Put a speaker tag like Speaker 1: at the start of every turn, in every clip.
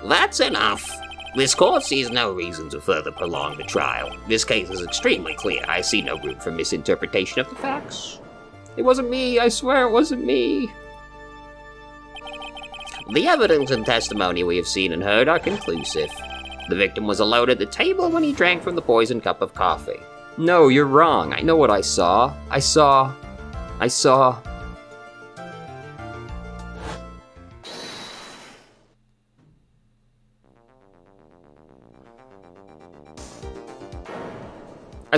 Speaker 1: That's enough. This court sees no reason to further prolong the trial. This case is extremely clear. I see no room for misinterpretation of the facts.
Speaker 2: It wasn't me, I swear it wasn't me.
Speaker 1: The evidence and testimony we have seen and heard are conclusive. The victim was alone at the table when he drank from the poisoned cup of coffee.
Speaker 2: No, you're wrong. I know what I saw. I saw... I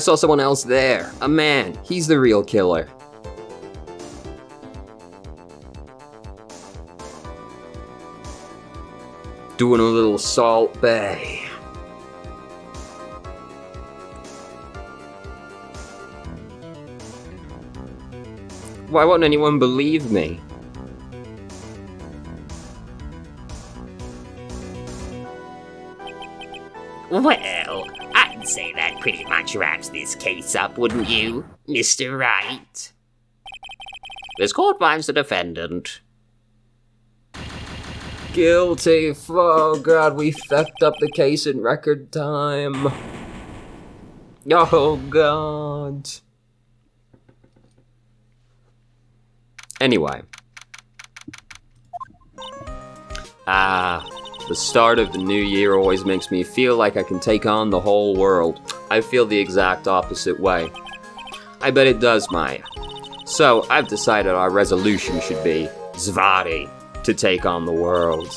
Speaker 2: saw someone else there. A man. He's the real killer. Doing a little Salt Bay. Why won't anyone believe me?
Speaker 1: Well, I'd say that pretty much wraps this case up, wouldn't you, Mr. Wright? This court finds the defendant
Speaker 2: Guilty. Oh god, we fucked up the case in record time. Oh god. Anyway. The start of the new year always makes me feel like I can take on the whole world. I feel the exact opposite way. I bet it does, Maya. So, I've decided our resolution should be Zvari, to take on the world.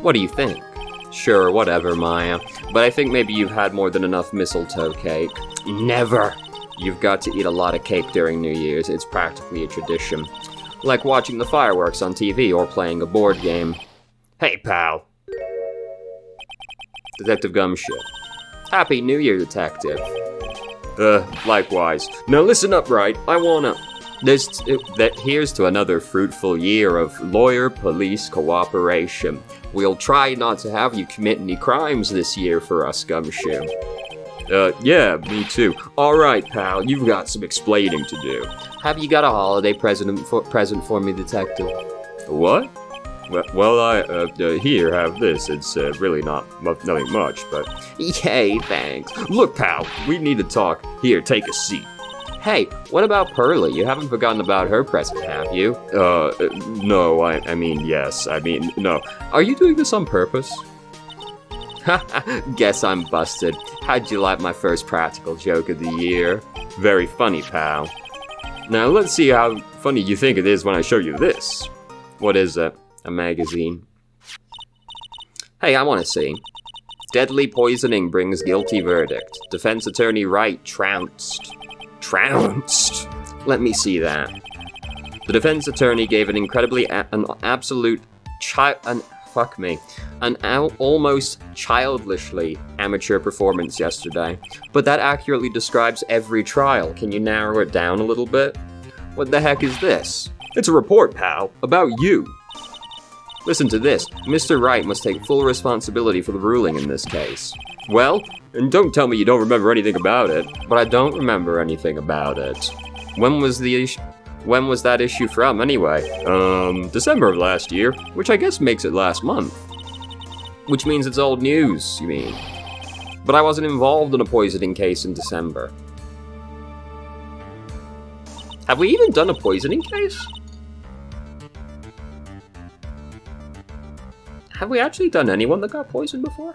Speaker 2: What do you think? Sure, whatever, Maya. But I think maybe you've had more than enough mistletoe cake.
Speaker 1: Never.
Speaker 2: You've got to eat a lot of cake during New Year's. It's practically a tradition. Like watching the fireworks on TV or playing a board game.
Speaker 1: Hey, pal.
Speaker 2: Detective Gumshoe. Happy New Year, Detective.
Speaker 3: Likewise. Now listen up, Wright. I wanna...
Speaker 2: Here's to another fruitful year of lawyer-police cooperation. We'll try not to have you commit any crimes this year for us, Gumshoe.
Speaker 3: Yeah, me too. Alright, pal, you've got some explaining to do.
Speaker 2: Have you got a holiday present for me, Detective?
Speaker 3: What? Well, here, have this. It's really nothing much, but...
Speaker 2: Yay, thanks.
Speaker 3: Look, pal, we need to talk. Here, take a seat.
Speaker 2: Hey, what about Pearlie? You haven't forgotten about her present, have you?
Speaker 3: No, I mean, yes. I mean, no.
Speaker 2: Are you doing this on purpose? Guess I'm busted. How'd you like my first practical joke of the year?
Speaker 3: Very funny, pal. Now, let's see how funny you think it is when I show you this.
Speaker 2: What is it? A magazine? Hey, I want to see. Deadly poisoning brings guilty verdict. Defense attorney Wright trounced. Trounced? Let me see that. The defense attorney gave an incredibly, almost childishly amateur performance yesterday. But that accurately describes every trial. Can you narrow it down a little bit? What the heck is this?
Speaker 3: It's a report, pal, about you.
Speaker 2: Listen to this. Mr. Wright must take full responsibility for the ruling in this case.
Speaker 3: Well, and don't tell me you don't remember anything about it.
Speaker 2: But I don't remember anything about it. When was that issue from, anyway?
Speaker 3: December of last year, which I guess makes it last month.
Speaker 2: Which means it's old news, you mean? But I wasn't involved in a poisoning case in December. Have we even done a poisoning case? Have we actually done anyone that got poisoned before?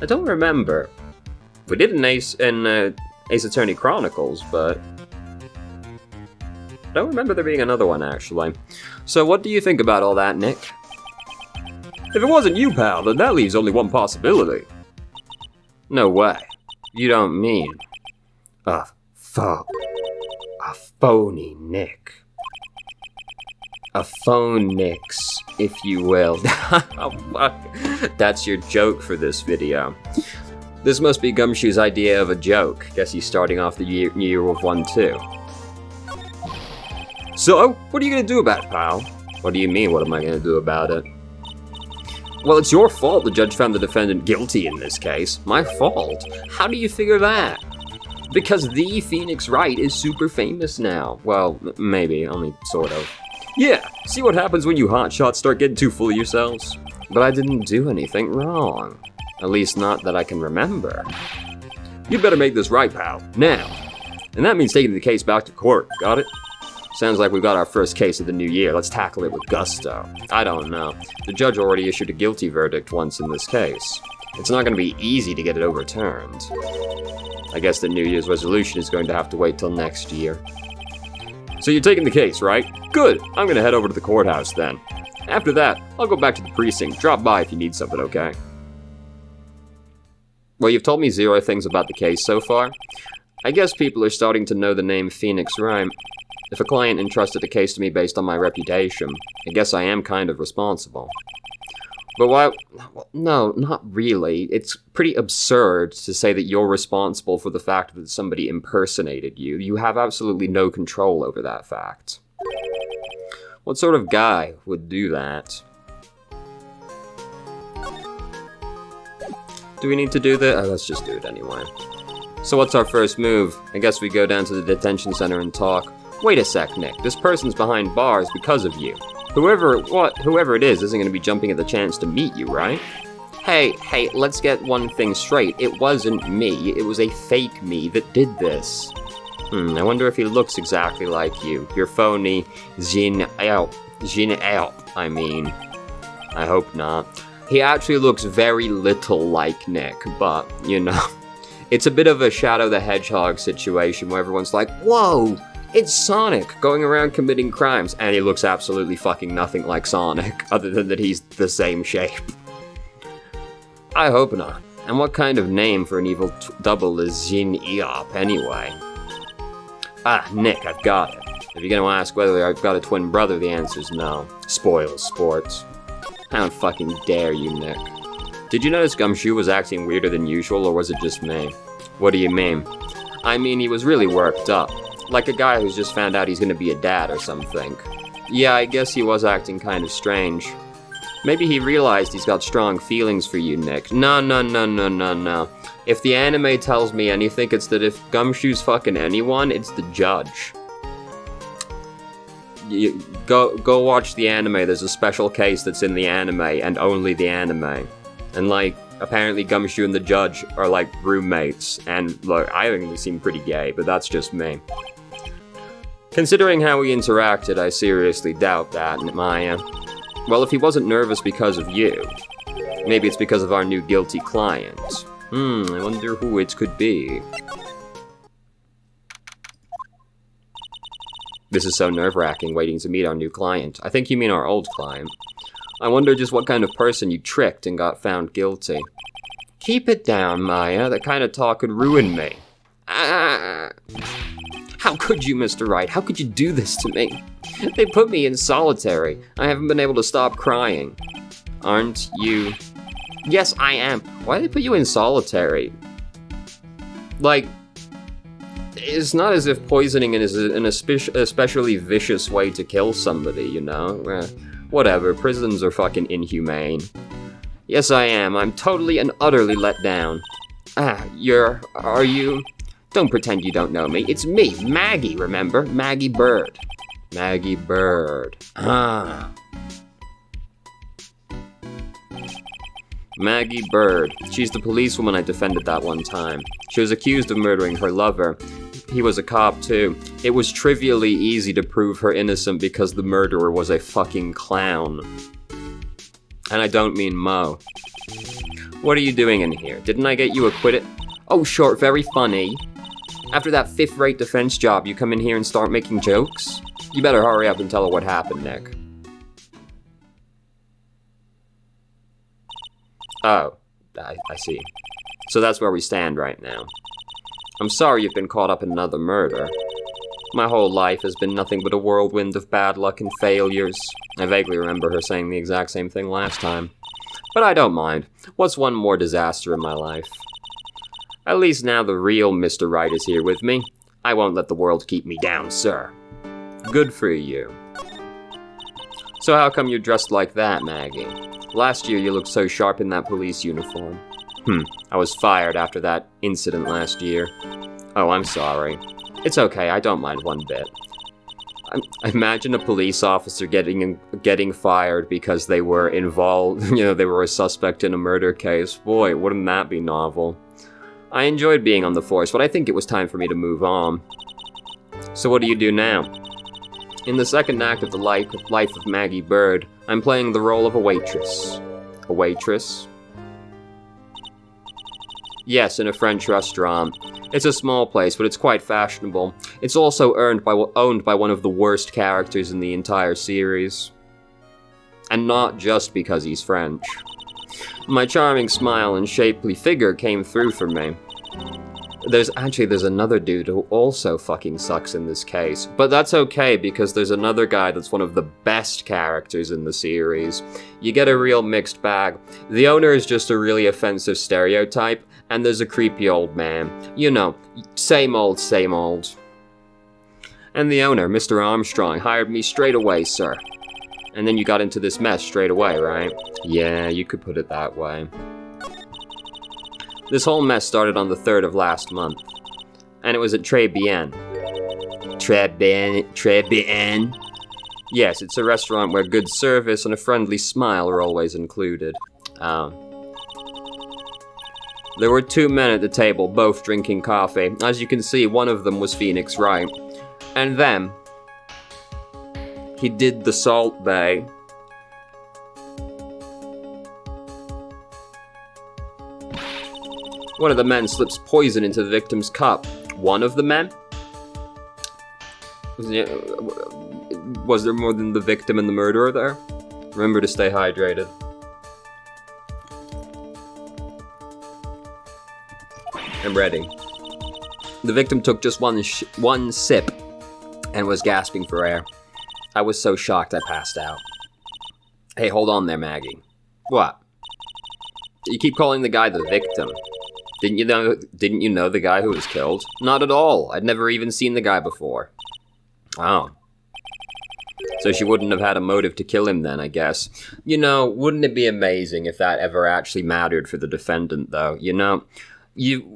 Speaker 2: I don't remember. We did in Ace Attorney Chronicles, but I don't remember there being another one, actually. So what do you think about all that, Nick?
Speaker 3: If it wasn't you, pal, then that leaves only one possibility.
Speaker 2: No way. You don't mean... A phony Nick. A phone Nix, if you will. Oh, fuck. That's your joke for this video. This must be Gumshoe's idea of a joke. Guess he's starting off the year with one too.
Speaker 3: So, what are you gonna do about it, pal?
Speaker 2: What do you mean, what am I gonna do about it?
Speaker 3: Well, it's your fault the judge found the defendant guilty in this case.
Speaker 2: My fault? How do you figure that? Because the Phoenix Wright is super famous now. Well, maybe, only sort of. Yeah, see what happens when you hotshots start getting too full of yourselves? But I didn't do anything wrong. At least not that I can remember. You'd better make this right, pal. Now. And that means taking the case back to court, got it? Sounds like we've got our first case of the new year. Let's tackle it with gusto. I don't know. The judge already issued a guilty verdict once in this case. It's not going to be easy to get it overturned. I guess the New Year's resolution is going to have to wait till next year. So you're taking the case, right? Good. I'm going to head over to the courthouse then. After that, I'll go back to the precinct. Drop by if you need something, okay? Well, you've told me 0 things about the case so far. I guess people are starting to know the name Phoenix Wright. If a client entrusted a case to me based on my reputation, I guess I am kind of responsible. But why? Well, no, not really. It's pretty absurd to say that you're responsible for the fact that somebody impersonated you. You have absolutely no control over that fact. What sort of guy would do that? Do we need to do that? Oh, let's just do it anyway. So what's our first move? I guess we go down to the detention center and talk. Wait a sec, Nick. This person's behind bars because of you. Whoever it is isn't going to be jumping at the chance to meet you, right? Hey, let's get one thing straight. It wasn't me. It was a fake me that did this. I wonder if he looks exactly like you. Your phony Jin out, I mean. I hope not. He actually looks very little like Nick, but, you know. It's a bit of a Shadow the Hedgehog situation where everyone's like, whoa! It's Sonic going around committing crimes, and he looks absolutely fucking nothing like Sonic, other than that he's the same shape. I hope not. And what kind of name for an evil double is Jin Eop, anyway? Ah, Nick, I've got it. If you're gonna ask whether I've got a twin brother, the answer's no. Spoils sports. How fucking dare you, Nick. Did you notice Gumshoe was acting weirder than usual, or was it just me? What do you mean? I mean, he was really worked up. Like a guy who's just found out he's gonna be a dad or something. Yeah, I guess he was acting kind of strange. Maybe he realized he's got strong feelings for you, Nick. No. If the anime tells me anything, it's that if Gumshoe's fucking anyone, it's the judge. Go watch the anime. There's a special case that's in the anime, and only the anime. And like, apparently Gumshoe and the judge are like roommates, and look, I think they seem pretty gay, but that's just me. Considering how we interacted, I seriously doubt that, Maya. Well, if he wasn't nervous because of you, maybe it's because of our new guilty client. I wonder who it could be. This is so nerve-wracking, waiting to meet our new client. I think you mean our old client. I wonder just what kind of person you tricked and got found guilty. Keep it down, Maya. That kind of talk could ruin me. How could you, Mr. Wright? How could you do this to me? They put me in solitary. I haven't been able to stop crying. Aren't you? Yes, I am. Why did they put you in solitary? Like, it's not as if poisoning is an especially vicious way to kill somebody, you know? Whatever, prisons are fucking inhumane. Yes, I am. I'm totally and utterly let down. Are you? Don't pretend you don't know me. It's me, Maggie, remember? Maggie Bird. Maggie Bird. Maggie Bird. She's the policewoman I defended that one time. She was accused of murdering her lover. He was a cop too. It was trivially easy to prove her innocent because the murderer was a fucking clown. And I don't mean Mo. What are you doing in here? Didn't I get you acquitted? Oh, sure, very funny. After that fifth-rate defense job, you come in here and start making jokes? You better hurry up and tell her what happened, Nick. Oh, I see. So that's where we stand right now. I'm sorry you've been caught up in another murder. My whole life has been nothing but a whirlwind of bad luck and failures. I vaguely remember her saying the exact same thing last time. But I don't mind. What's one more disaster in my life? At least now the real Mr. Wright is here with me. I won't let the world keep me down, sir. Good for you. So how come you're dressed like that, Maggie? Last year you looked so sharp in that police uniform. I was fired after that incident last year. Oh, I'm sorry. It's okay, I don't mind one bit. I imagine a police officer getting fired because they were involved, they were a suspect in a murder case. Boy, wouldn't that be novel? I enjoyed being on the force, but I think it was time for me to move on. So what do you do now? In the second act of the life of Maggie Bird, I'm playing the role of a waitress. A waitress? Yes, in a French restaurant. It's a small place, but it's quite fashionable. It's also owned by one of the worst characters in the entire series. And not just because he's French. My charming smile and shapely figure came through for me. There's another dude who also fucking sucks in this case. But that's okay, because there's another guy that's one of the best characters in the series. You get a real mixed bag. The owner is just a really offensive stereotype, and there's a creepy old man. Same old, same old. And the owner, Mr. Armstrong, hired me straight away, sir. And then you got into this mess straight away, right? Yeah, you could put it that way. This whole mess started on the 3rd of last month. And it was at Tribulations. Tribulations? Yes, it's a restaurant where good service and a friendly smile are always included. There were 2 men at the table, both drinking coffee. As you can see, one of them was Phoenix Wright. And then, he did the Salt Bay. One of the men slips poison into the victim's cup. One of the men? Was there more than the victim and the murderer there? Remember to stay hydrated. I'm ready. The victim took just one sip and was gasping for air. I was so shocked I passed out. Hey, hold on there, Maggie. What? You keep calling the guy the victim. Didn't you know the guy who was killed? Not at all. I'd never even seen the guy before. Oh. So she wouldn't have had a motive to kill him then, I guess. Wouldn't it be amazing if that ever actually mattered for the defendant, though?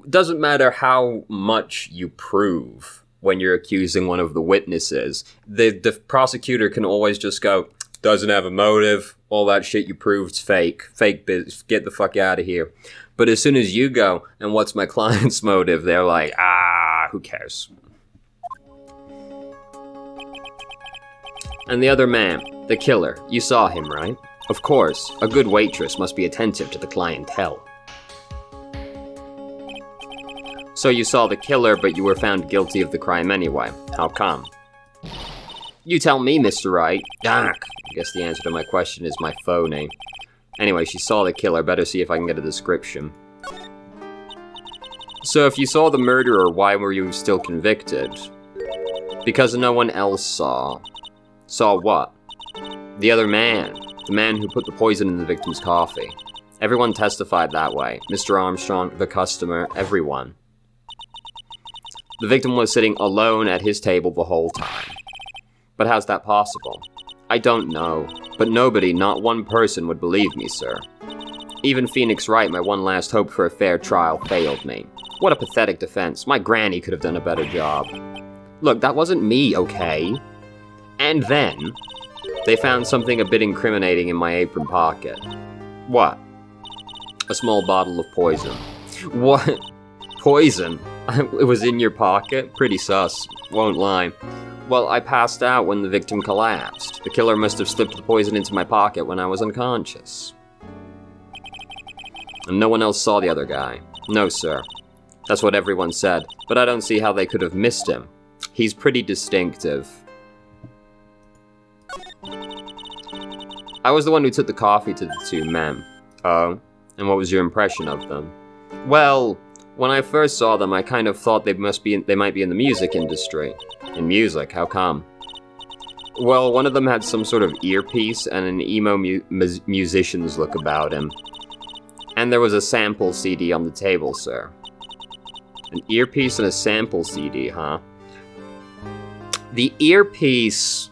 Speaker 2: Doesn't matter how much you prove when you're accusing one of the witnesses. The prosecutor can always just go, doesn't have a motive, all that shit you proved's fake biz, get the fuck out of here. But as soon as you go, and what's my client's motive, they're like, who cares? And the other man, the killer, you saw him, right? Of course, a good waitress must be attentive to the clientele. So you saw the killer, but you were found guilty of the crime anyway. How come? You tell me, Mr. Wright. I guess the answer to my question is my phony. Anyway, she saw the killer. Better see if I can get a description. So if you saw the murderer, why were you still convicted? Because no one else saw. Saw what? The other man. The man who put the poison in the victim's coffee. Everyone testified that way. Mr. Armstrong, the customer, everyone. The victim was sitting alone at his table the whole time. But how's that possible? I don't know, but nobody, not one person, would believe me, sir. Even Phoenix Wright, my one last hope for a fair trial, failed me. What a pathetic defense. My granny could have done a better job. Look, that wasn't me, okay? And then, they found something a bit incriminating in my apron pocket. What? A small bottle of poison. What? Poison? It was in your pocket? Pretty sus, won't lie. Well, I passed out when the victim collapsed. The killer must have slipped the poison into my pocket when I was unconscious. And no one else saw the other guy. No, sir. That's what everyone said, but I don't see how they could have missed him. He's pretty distinctive. I was the one who took the coffee to the 2 men. Oh, and what was your impression of them? Well, when I first saw them, I kind of thought they might be in the music industry. In music, how come? Well, one of them had some sort of earpiece and an emo musician's look about him. And there was a sample CD on the table, sir. An earpiece and a sample CD, huh? The earpiece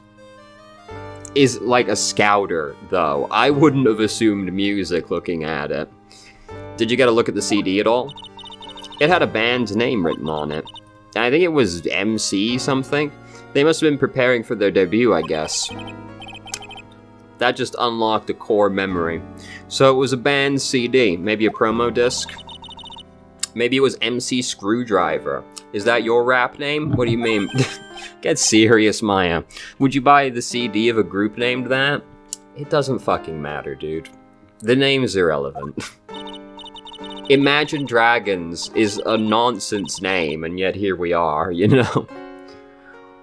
Speaker 2: is like a scouter, though. I wouldn't have assumed music looking at it. Did you get a look at the CD at all? It had a band's name written on it. I think it was MC something. They must have been preparing for their debut, I guess. That just unlocked a core memory. So it was a band CD, maybe a promo disc? Maybe it was MC Screwdriver. Is that your rap name? What do you mean? Get serious, Maya. Would you buy the CD of a group named that? It doesn't fucking matter, dude. The name's irrelevant. Imagine Dragons is a nonsense name, and yet here we are, you know?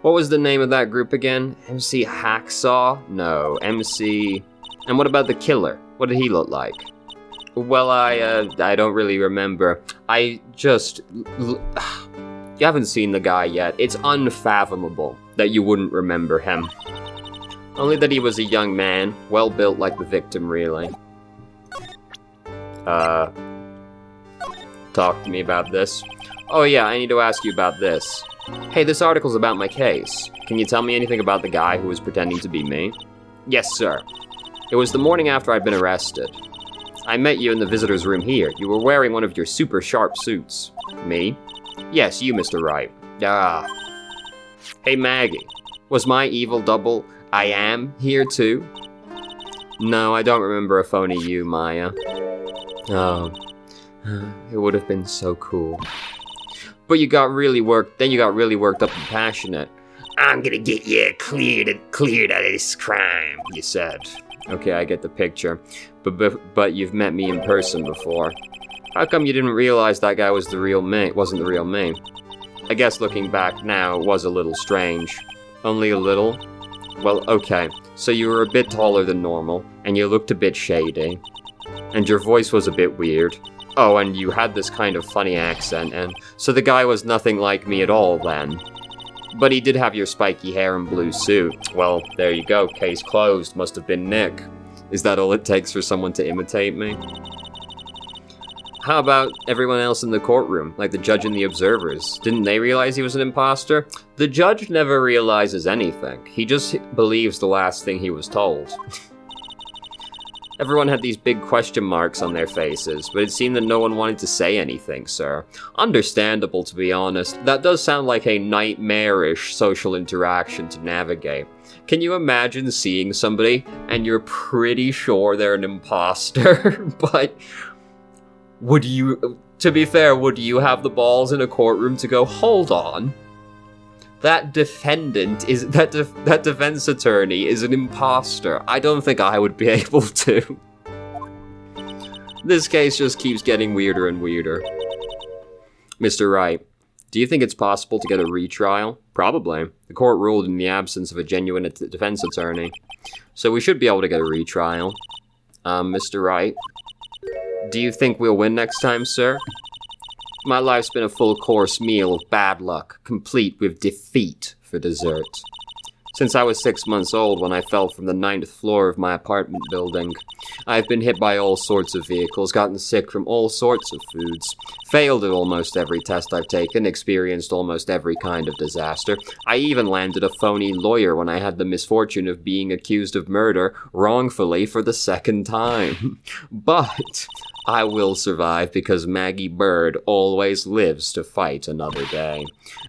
Speaker 2: What was the name of that group again? MC Hacksaw? No, MC... And what about the Killer? What did he look like? Well, I don't really remember. You haven't seen the guy yet. It's unfathomable that you wouldn't remember him. Only that he was a young man, well built like the victim, really. Talk to me about this. Oh yeah, I need to ask you about this. Hey, this article's about my case. Can you tell me anything about the guy who was pretending to be me? Yes, sir. It was the morning after I'd been arrested. I met you in the visitor's room here. You were wearing one of your super sharp suits. Me? Yes, you, Mr. Wright. Ah. Hey, Maggie. Was my evil double, I am, here too? No, I don't remember a phony you, Maya. Oh. It would have been so cool. But you got really worked up and passionate.
Speaker 1: I'm gonna get you cleared out of this crime,
Speaker 2: you said. Okay, I get the picture. But you've met me in person before. How come you didn't realize that guy wasn't the real me? I guess looking back now, it was a little strange. Only a little? Well, okay. So you were a bit taller than normal, and you looked a bit shady. And your voice was a bit weird. Oh, and you had this kind of funny accent, and so the guy was nothing like me at all then. But he did have your spiky hair and blue suit. Well, there you go, case closed, must have been Nick. Is that all it takes for someone to imitate me? How about everyone else in the courtroom, like the judge and the observers? Didn't they realize he was an imposter? The judge never realizes anything. He just believes the last thing he was told. Everyone had these big question marks on their faces, but it seemed that no one wanted to say anything, sir. Understandable, to be honest. That does sound like a nightmarish social interaction to navigate. Can you imagine seeing somebody, and you're pretty sure they're an imposter, but... to be fair, would you have the balls in a courtroom to go, hold on? That defense attorney is an imposter. I don't think I would be able to. This case just keeps getting weirder and weirder. Mr. Wright, do you think it's possible to get a retrial? Probably. The court ruled in the absence of a genuine defense attorney. So we should be able to get a retrial. Mr. Wright, do you think we'll win next time, sir? My life's been a full-course meal of bad luck, complete with defeat for dessert. Since I was 6 months old when I fell from the 9th floor of my apartment building, I've been hit by all sorts of vehicles, gotten sick from all sorts of foods, failed at almost every test I've taken, experienced almost every kind of disaster. I even landed a phony lawyer when I had the misfortune of being accused of murder wrongfully for the 2nd time. But I will survive because Maggie Bird always lives to fight another day.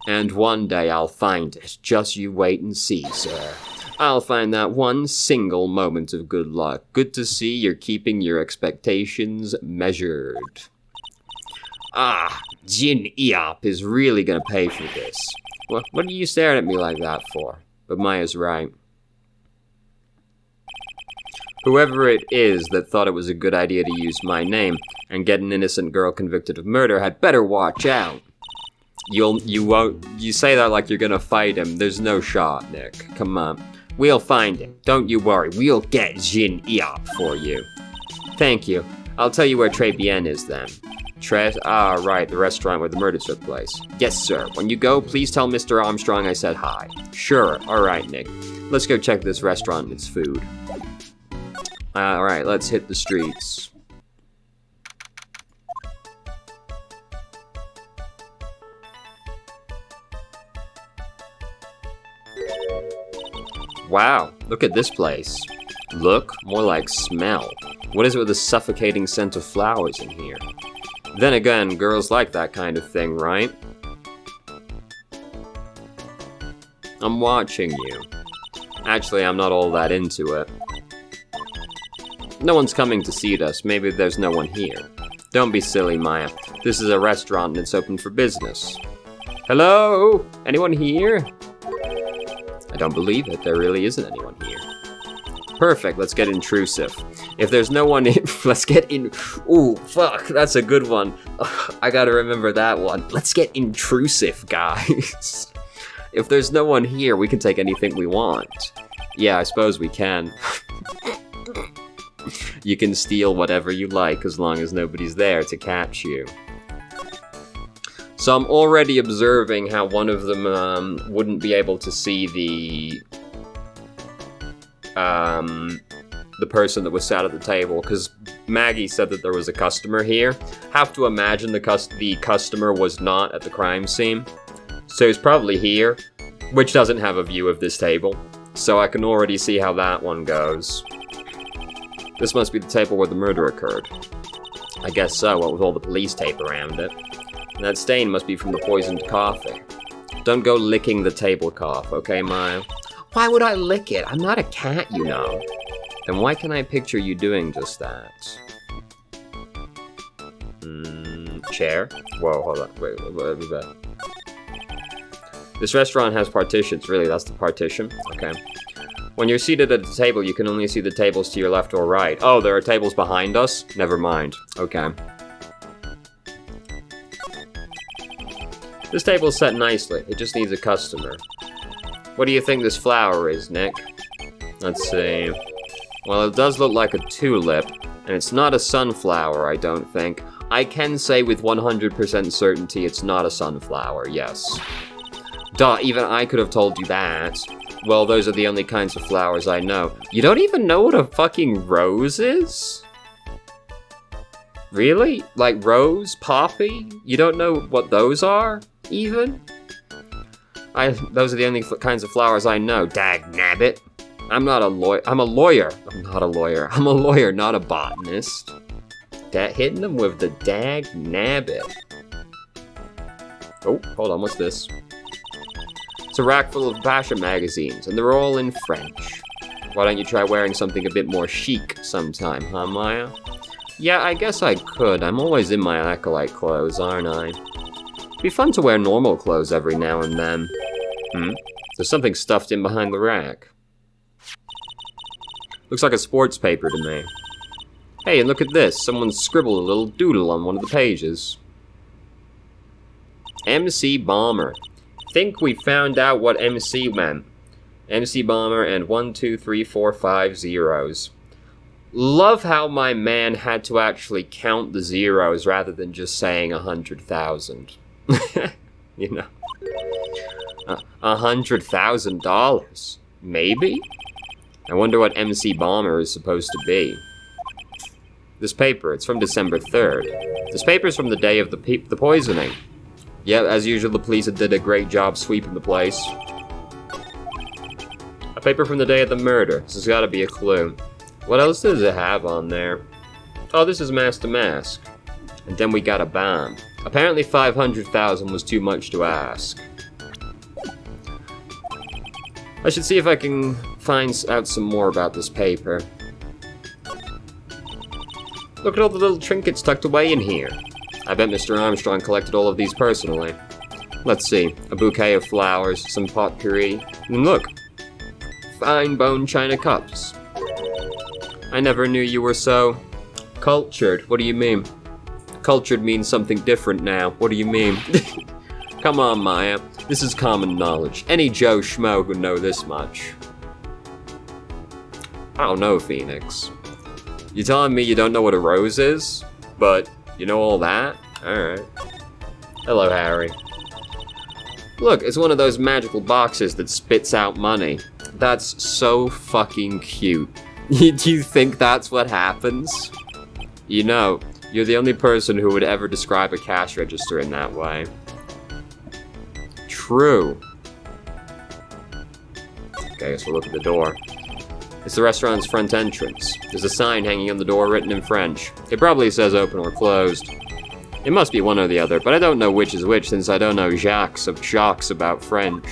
Speaker 2: And one day I'll find it. Just you wait and see, sir. I'll find that one single moment of good luck. Good to see you're keeping your expectations measured. Ah, Jin Eop is really gonna pay for this. What are you staring at me like that for? But Maya's right. Whoever it is that thought it was a good idea to use my name and get an innocent girl convicted of murder had better watch out. You say that like you're gonna fight him. There's no shot, Nick. Come on. We'll find him. Don't you worry. We'll get Jin Eop for you. Thank you. I'll tell you where Tribulations is then. Right, the restaurant where the murder took place. Yes, sir. When you go, please tell Mr. Armstrong I said hi. Sure. Alright, Nick. Let's go check this restaurant and its food. Alright, let's hit the streets. Wow, look at this place. Look, more like smell. What is it with the suffocating scent of flowers in here? Then again, girls like that kind of thing, right? I'm watching you. Actually, I'm not all that into it. No one's coming to seat us. Maybe there's no one here. Don't be silly, Maya. This is a restaurant and it's open for business. Hello? Anyone here? I don't believe it. There really isn't anyone here. Perfect. Let's get intrusive. If there's no one in, let's get in. Ooh, fuck. That's a good one. Ugh, I gotta remember that one. Let's get intrusive, guys. If there's no one here, we can take anything we want. Yeah, I suppose we can. You can steal whatever you like as long as nobody's there to catch you. So I'm already observing how one of them wouldn't be able to see the person that was sat at the table, because Maggie said that there was a customer here. Have to imagine the customer was not at the crime scene. So he's probably here, which doesn't have a view of this table. So I can already see how that one goes. This must be the table where the murder occurred. I guess so, what with all the police tape around it. And that stain must be from the poisoned coffee. Don't go licking the tablecloth, okay, Maya? Why would I lick it? I'm not a cat, you know. Then why can I picture you doing just that? Chair? Whoa, hold on. Wait, what was that? This restaurant has partitions. Really, that's the partition? Okay. When you're seated at the table, you can only see the tables to your left or right. Oh, there are tables behind us? Never mind. Okay. This table's set nicely. It just needs a customer. What do you think this flower is, Nick? Let's see. Well, it does look like a tulip, and it's not a sunflower, I don't think. I can say with 100% certainty it's not a sunflower, yes. Duh, even I could have told you that. Well, those are the only kinds of flowers I know. You don't even know what a fucking rose is? Really? Like rose? Poppy? You don't know what those are, even? Those are the only kinds of flowers I know, dag nabbit. I'm not a lawyer. I'm a lawyer. I'm not a lawyer. I'm a lawyer, not a botanist. Hitting them with the dag nabbit. Oh, hold on, what's this? It's a rack full of fashion magazines, and they're all in French. Why don't you try wearing something a bit more chic sometime, huh, Maya? Yeah, I guess I could. I'm always in my acolyte clothes, aren't I? It'd be fun to wear normal clothes every now and then. There's something stuffed in behind the rack. Looks like a sports paper to me. Hey, and look at this. Someone scribbled a little doodle on one of the pages. MC Bomber. Think we found out what MC meant. MC Bomber and 1, 2, 3, 4, 5 zeros. Love how my man had to actually count the zeros rather than just saying 100,000. You know. $100,000. Maybe? I wonder what MC Bomber is supposed to be. This paper, it's from December 3rd. This paper's from the day of the poisoning. Yeah, as usual, the police did a great job sweeping the place. A paper from the day of the murder. This has got to be a clue. What else does it have on there? Oh, this is mask to mask. And then we got a bomb. Apparently 500,000 was too much to ask. I should see if I can find out some more about this paper. Look at all the little trinkets tucked away in here. I bet Mr. Armstrong collected all of these personally. Let's see. A bouquet of flowers, some potpourri, and look! Fine bone china cups. I never knew you were so... cultured. What do you mean? Cultured means something different now. What do you mean? Come on, Maya. This is common knowledge. Any Joe Schmo would know this much. I don't know, Phoenix. You telling me you don't know what a rose is? But you know all that? Alright. Hello, Harry. Look, it's one of those magical boxes that spits out money. That's so fucking cute. Do you think that's what happens? You know, you're the only person who would ever describe a cash register in that way. True. Okay, I guess we'll look at the door. It's the restaurant's front entrance. There's a sign hanging on the door written in French. It probably says open or closed. It must be one or the other, but I don't know which is which since I don't know jacks about French.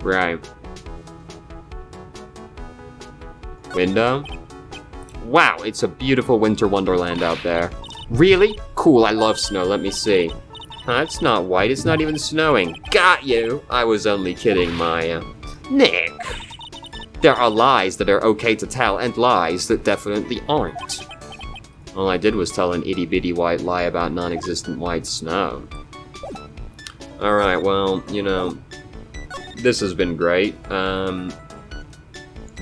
Speaker 2: Right. Window? Wow, it's a beautiful winter wonderland out there. Really? Cool, I love snow, let me see. Huh, it's not white, it's not even snowing. Got you! I was only kidding, Maya. Nick! There are lies that are okay to tell, and lies that definitely aren't. All I did was tell an itty-bitty white lie about non-existent white snow. Alright, well, you know, this has been great.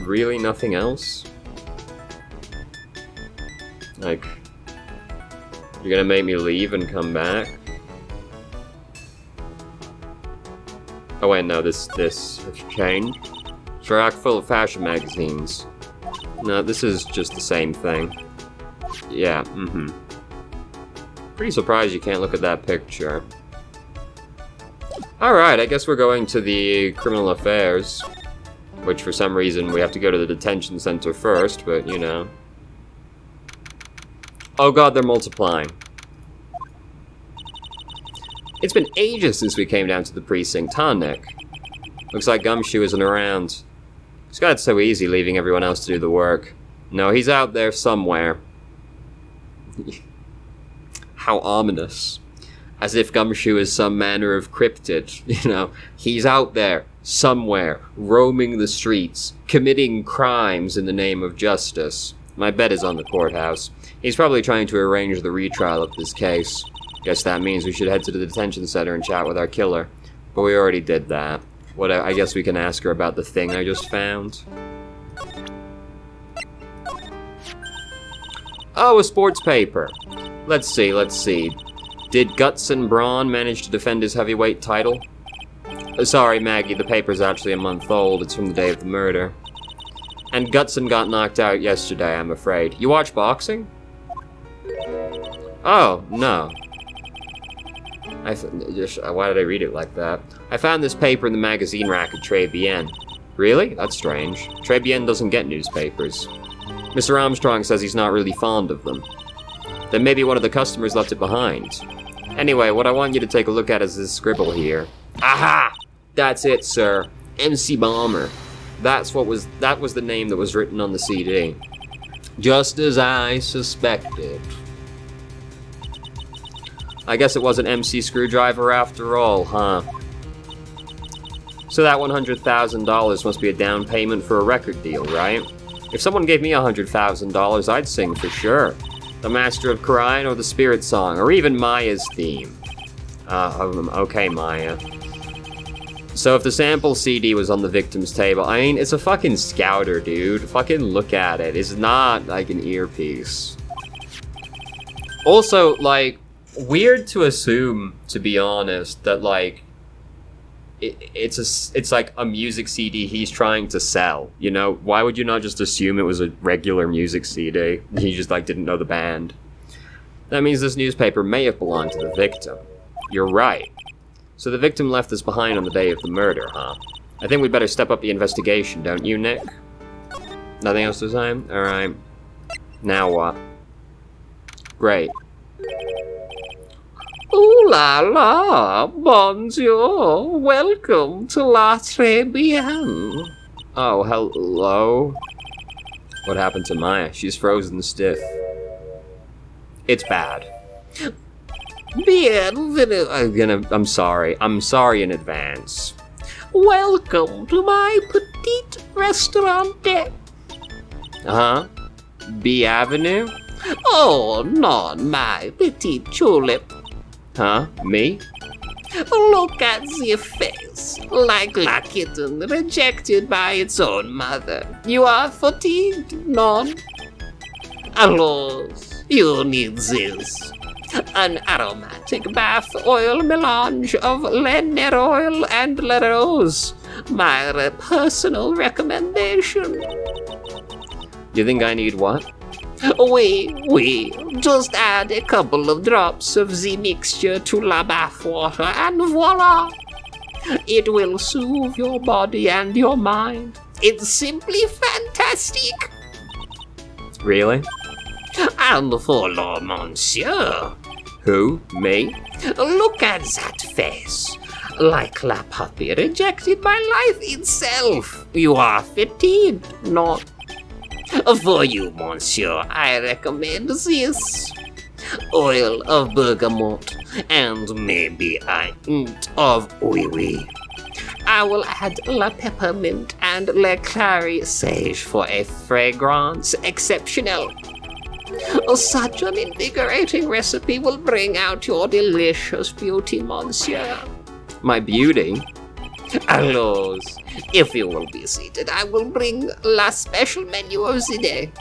Speaker 2: Really nothing else? Like, you're gonna make me leave and come back? Oh wait, no, this has changed. It's a rack full of fashion magazines. No, this is just the same thing. Yeah, Pretty surprised you can't look at that picture. Alright, I guess we're going to the criminal affairs. Which for some reason we have to go to the detention center first, but you know. Oh god, they're multiplying. It's been ages since we came down to the precinct, huh, Nick? Looks like Gumshoe isn't around. He's got it so easy leaving everyone else to do the work. No, he's out there somewhere. How ominous. As if Gumshoe is some manner of cryptid, you know. He's out there, somewhere, roaming the streets, committing crimes in the name of justice. My bet is on the courthouse. He's probably trying to arrange the retrial of this case. Guess that means we should head to the detention center and chat with our killer. But we already did that. I guess we can ask her about the thing I just found. Oh, a sports paper. Let's see. Did Gutson Braun manage to defend his heavyweight title? Sorry, Maggie, the paper's actually a month old. It's from the day of the murder. And Gutson got knocked out yesterday, I'm afraid. You watch boxing? Oh, no. Why did I read it like that? I found this paper in the magazine rack at Tribulations. Really? That's strange. Tribulations doesn't get newspapers. Mr. Armstrong says he's not really fond of them. Then maybe one of the customers left it behind. Anyway, what I want you to take a look at is this scribble here. Aha! That's it, sir. MC Bomber. That was the name that was written on the CD. Just as I suspected. I guess it wasn't MC Screwdriver after all, huh? So that $100,000 must be a down payment for a record deal, right? If someone gave me $100,000, I'd sing for sure. The Master of Crime or the Spirit Song, or even Maya's theme. Okay, Maya. So if the sample CD was on the victim's table, I mean, it's a fucking scouter, dude. Fucking look at it. It's not like an earpiece. Also, like, weird to assume, to be honest, that like it's like a music CD he's trying to sell. You know, why would you not just assume it was a regular music CD? He just like didn't know the band. That means this newspaper may have belonged to the victim. You're right. So the victim left this behind on the day of the murder, huh? I think we'd better step up the investigation, don't you, Nick? Nothing else to say? Alright. Now what? Great. Ooh la la, bonjour, welcome to La Tribulations. Oh, hello? What happened to Maya? She's frozen stiff. It's bad. I'm sorry. I'm sorry in advance. Welcome to my petite restaurante. Uh-huh. B Avenue? Oh, non, my petite tulip. Huh? Me? Look at the face, like a kitten rejected by its own mother. You are fatigued, non? Alors, you need this. An aromatic bath oil melange of Lanier oil and La Rose. My personal recommendation. You think I need what? Oui. Just add a couple of drops of the mixture to la bath water and voila! It will soothe your body and your mind. It's simply fantastic! Really? And follow monsieur. Who? Me? Look at that face.
Speaker 1: Like la puppy rejected by life itself. You are fatigued, not. For you, monsieur, I recommend this. Oil of bergamot and maybe a hint of oui. I will add la peppermint and le clary sage for a fragrance exceptional. Such an invigorating recipe will bring out your delicious beauty, monsieur.
Speaker 2: My beauty?
Speaker 1: Alors, if you will be seated, I will bring la special menu of the day.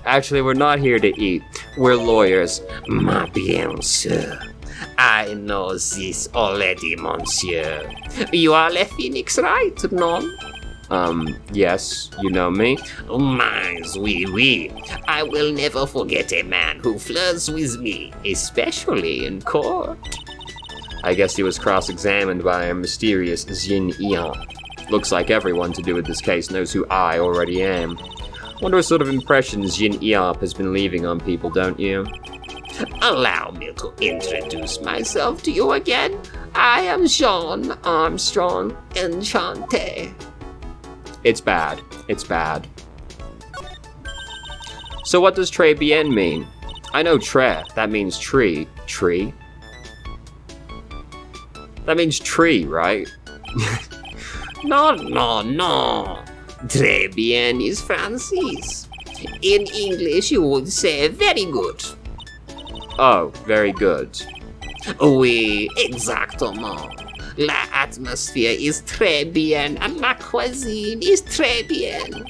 Speaker 2: Actually, we're not here to eat. We're lawyers.
Speaker 1: Ma bien sûr. I know this already, monsieur. You are le Phoenix Wright, non?
Speaker 2: Yes, you know me.
Speaker 1: Mais oui. I will never forget a man who flirts with me, especially in court.
Speaker 2: I guess he was cross-examined by a mysterious Jin Ian. Looks like everyone to do with this case knows who I already am. Wonder what sort of impressions Jin Eop has been leaving on people, don't you?
Speaker 1: Allow me to introduce myself to you again. I am Jean Armstrong, enchanté.
Speaker 2: It's bad. So what does très bien mean? I know très, that means tree. Tree? That means tree, right?
Speaker 1: No. Très bien is Francis. In English, you would say very good.
Speaker 2: Oh, very good.
Speaker 1: Oui, exactement. La atmosphere is très bien and la cuisine is très bien.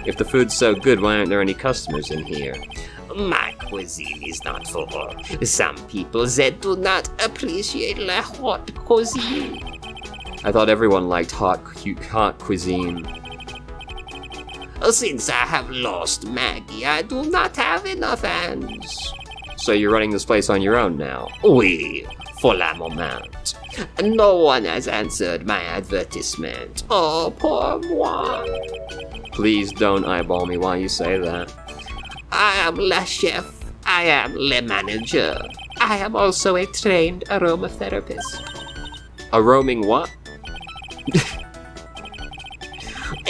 Speaker 2: If the food's so good, why aren't there any customers in here?
Speaker 1: My cuisine is not for all. Some people that do not appreciate la hot cuisine.
Speaker 2: I thought everyone liked hot cuisine.
Speaker 1: Since I have lost Maggie, I do not have enough hands.
Speaker 2: So you're running this place on your own now?
Speaker 1: Oui, for la moment. No one has answered my advertisement. Oh, poor moi.
Speaker 2: Please don't eyeball me while you say that.
Speaker 1: I am la chef. I am le manager. I am also a trained aromatherapist.
Speaker 2: A roaming what?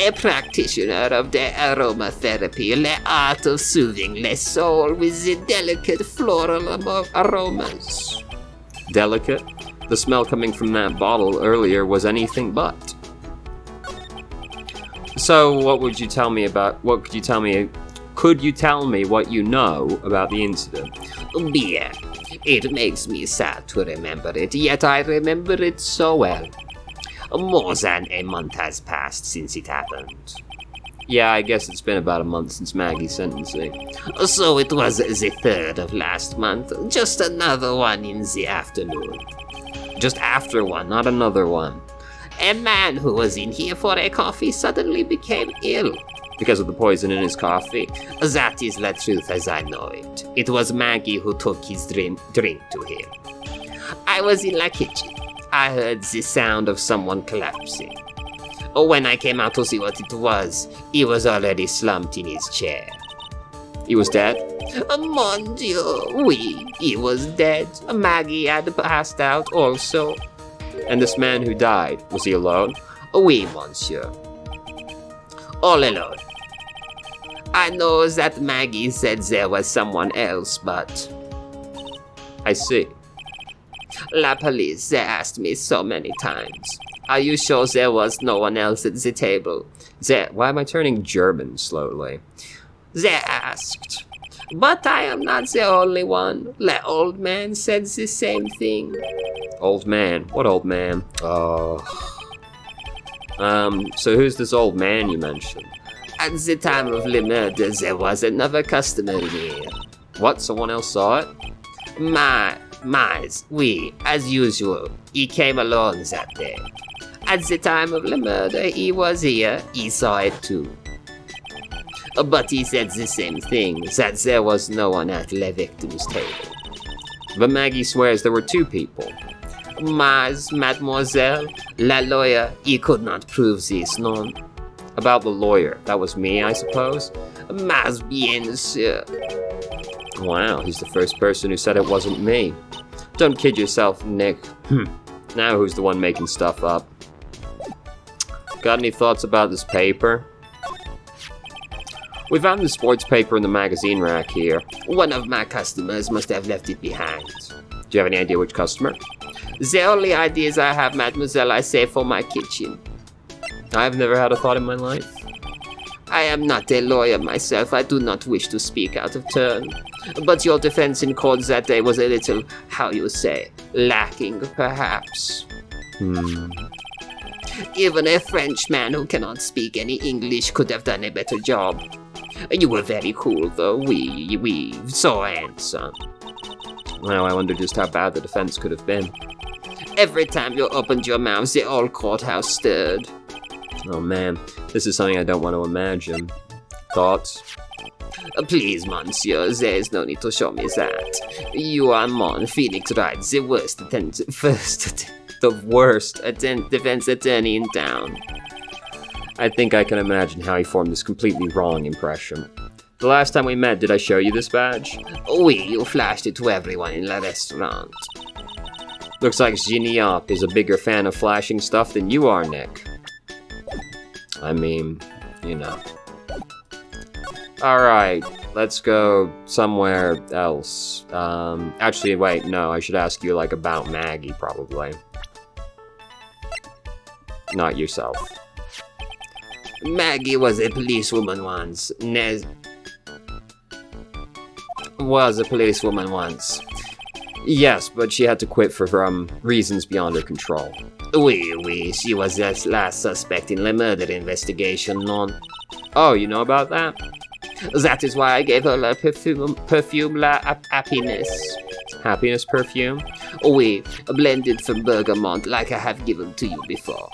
Speaker 1: A practitioner of the aromatherapy, the art of soothing the soul with the delicate floral aromas.
Speaker 2: Delicate? The smell coming from that bottle earlier was anything but. So, could you tell me what you know about the incident?
Speaker 1: Bien. It makes me sad to remember it, yet I remember it so well. More than a month has passed since it happened.
Speaker 2: Yeah, I guess it's been about a month since Maggie's sentencing.
Speaker 1: So it was the 3rd of last month, just another one in the afternoon.
Speaker 2: Just after one, not another one.
Speaker 1: A man who was in here for a coffee suddenly became ill.
Speaker 2: Because of the poison in his coffee?
Speaker 1: That is the truth as I know it. It was Maggie who took his drink to him. I was in the kitchen. I heard the sound of someone collapsing. When I came out to see what it was, he was already slumped in his chair.
Speaker 2: He was dead?
Speaker 1: Mon Dieu, oui, he was dead. Maggie had passed out also.
Speaker 2: And this man who died, was he alone?
Speaker 1: Oui, monsieur. All alone. I know that Maggie said there was someone else, but...
Speaker 2: I see.
Speaker 1: La police, they asked me so many times. Are you sure there was no one else at the table?
Speaker 2: Why am I turning German slowly?
Speaker 1: They asked. But I am not the only one. The old man said the same thing.
Speaker 2: Old man? What old man? Oh. So who's this old man you mentioned?
Speaker 1: At the time of the murder, there was another customer here.
Speaker 2: What? Someone else saw it?
Speaker 1: Oui, as usual. He came alone that day. At the time of the murder, he was here. He saw it too. But he said the same thing, that there was no one at the victim's table.
Speaker 2: But Maggie swears there were two people.
Speaker 1: Mademoiselle, la lawyer, he could not prove this, non?
Speaker 2: About the lawyer, that was me, I suppose?
Speaker 1: Mas bien sûr.
Speaker 2: Wow, he's the first person who said it wasn't me. Don't kid yourself, Nick. Now who's the one making stuff up? Got any thoughts about this paper? We found the sports paper in the magazine rack here.
Speaker 1: One of my customers must have left it behind.
Speaker 2: Do you have any idea which customer?
Speaker 1: The only ideas I have, mademoiselle, I save for my kitchen.
Speaker 2: I've never had a thought in my life.
Speaker 1: I am not a lawyer myself. I do not wish to speak out of turn. But your defense in court that day was a little, how you say, lacking, perhaps. Even a Frenchman who cannot speak any English could have done a better job. You were very cool, though. We, so handsome.
Speaker 2: Well, I wonder just how bad the defense could have been.
Speaker 1: Every time you opened your mouth, the whole courthouse stirred.
Speaker 2: Oh man, this is something I don't want to imagine. Thoughts?
Speaker 1: Please, monsieur, there is no need to show me that. You are Mon Phoenix Wright, the worst defense attorney in town.
Speaker 2: I think I can imagine how he formed this completely wrong impression. The last time we met, did I show you this badge?
Speaker 1: Oui, you flashed it to everyone in the restaurant.
Speaker 2: Looks like Geniop is a bigger fan of flashing stuff than you are, Nick. I mean, you know. Alright, let's go somewhere else. Actually, wait, no, I should ask you, like, about Maggie, probably. Not yourself.
Speaker 1: Maggie was a policewoman once.
Speaker 2: Yes, but she had to quit for reasons beyond her control.
Speaker 1: Oui, she was the last suspect in the murder investigation, non?
Speaker 2: Oh, you know about that?
Speaker 1: That is why I gave her la perfume la happiness.
Speaker 2: Happiness perfume?
Speaker 1: Oui, blended from bergamot like I have given to you before.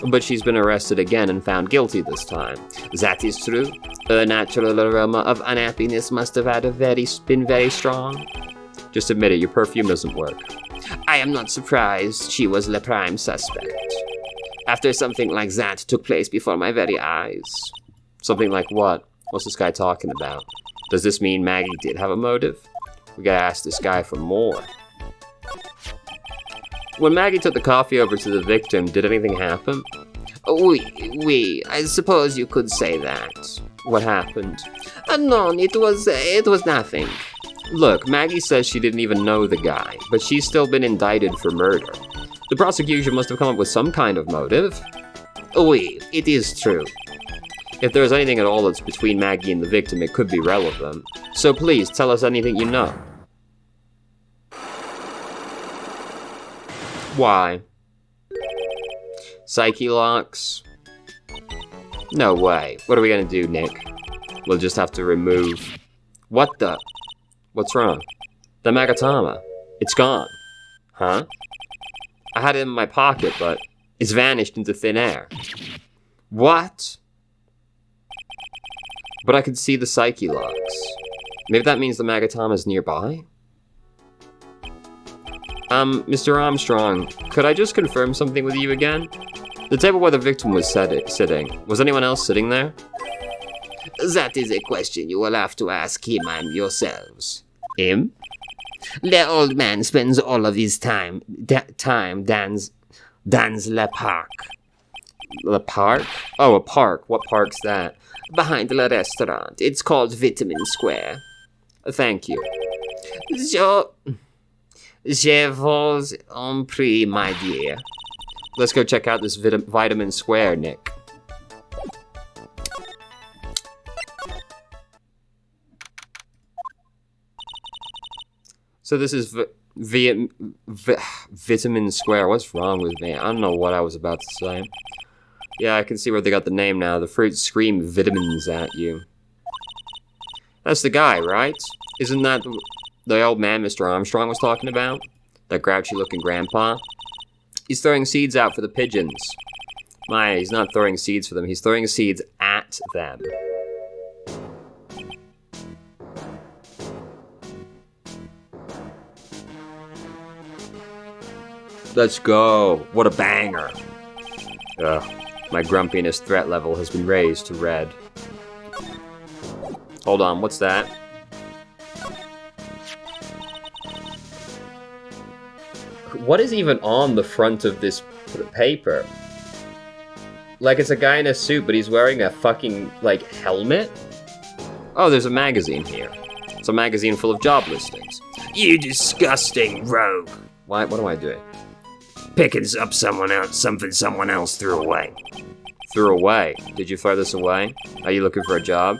Speaker 2: But she's been arrested again and found guilty this time.
Speaker 1: That is true. Her natural aroma of unhappiness must have been very strong.
Speaker 2: Just admit it, your perfume doesn't work.
Speaker 1: I am not surprised she was the prime suspect. After something like that took place before my very eyes.
Speaker 2: Something like what? What's this guy talking about? Does this mean Maggie did have a motive? We gotta ask this guy for more. When Maggie took the coffee over to the victim, did anything happen?
Speaker 1: Oui, I suppose you could say that.
Speaker 2: What happened?
Speaker 1: No, it was nothing.
Speaker 2: Look, Maggie says she didn't even know the guy, but she's still been indicted for murder. The prosecution must have come up with some kind of motive.
Speaker 1: Oui, it is true.
Speaker 2: If there's anything at all that's between Maggie and the victim, it could be relevant. So please, tell us anything you know. Why? Psyche locks? No way. What are we gonna do, Nick? We'll just have to remove... What the... What's wrong? The Magatama. It's gone. Huh? I had it in my pocket, but it's vanished into thin air. What? But I could see the Psyche locks. Maybe that means the Magatama's nearby? Mr. Armstrong, could I just confirm something with you again? The table where the victim was sitting, was anyone else sitting there?
Speaker 1: That is a question you will have to ask him and yourselves.
Speaker 2: Him?
Speaker 1: The old man spends all of his time dans le parc.
Speaker 2: The park? Oh, a park. What park's that?
Speaker 1: Behind the restaurant. It's called Vitamin Square.
Speaker 2: Thank you.
Speaker 1: Je vous en prie, my dear.
Speaker 2: Let's go check out this Vitamin Square, Nick. So this is Vitamin Square. What's wrong with me? I don't know what I was about to say. Yeah, I can see where they got the name now. The fruits scream vitamins at you. That's the guy, right? Isn't that the old man Mr. Armstrong was talking about? That grouchy-looking grandpa? He's throwing seeds out for the pigeons. He's not throwing seeds for them. He's throwing seeds at them. Let's go. What a banger. Ugh. My grumpiness threat level has been raised to red. Hold on, what's that? What is even on the front of this paper? Like, it's a guy in a suit, but he's wearing a fucking, like, helmet? Oh, there's a magazine here. It's a magazine full of job listings.
Speaker 1: You disgusting rogue.
Speaker 2: What am I doing?
Speaker 1: Picking up something someone else threw away.
Speaker 2: Threw away? Did you throw this away? Are you looking for a job?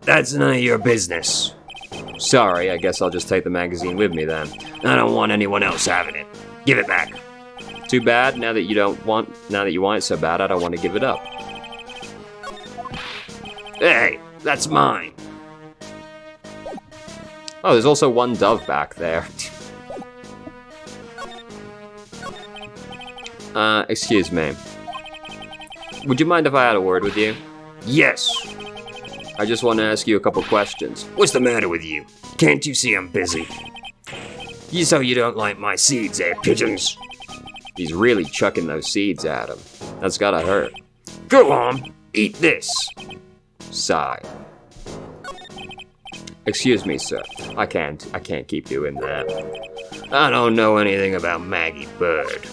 Speaker 1: That's none of your business.
Speaker 2: Sorry, I guess I'll just take the magazine with me then.
Speaker 1: I don't want anyone else having it. Give it back.
Speaker 2: Too bad, now that you want it so bad, I don't want to give it up.
Speaker 1: Hey, that's mine.
Speaker 2: Oh, there's also one dove back there. Excuse me. Would you mind if I had a word with you?
Speaker 1: Yes.
Speaker 2: I just want to ask you a couple questions.
Speaker 1: What's the matter with you? Can't you see I'm busy? So you don't like my seeds, eh, pigeons?
Speaker 2: He's really chucking those seeds at him. That's gotta hurt.
Speaker 1: Go on, eat this.
Speaker 2: Sigh. Excuse me, sir. I can't keep doing that.
Speaker 1: I don't know anything about Maggie Bird.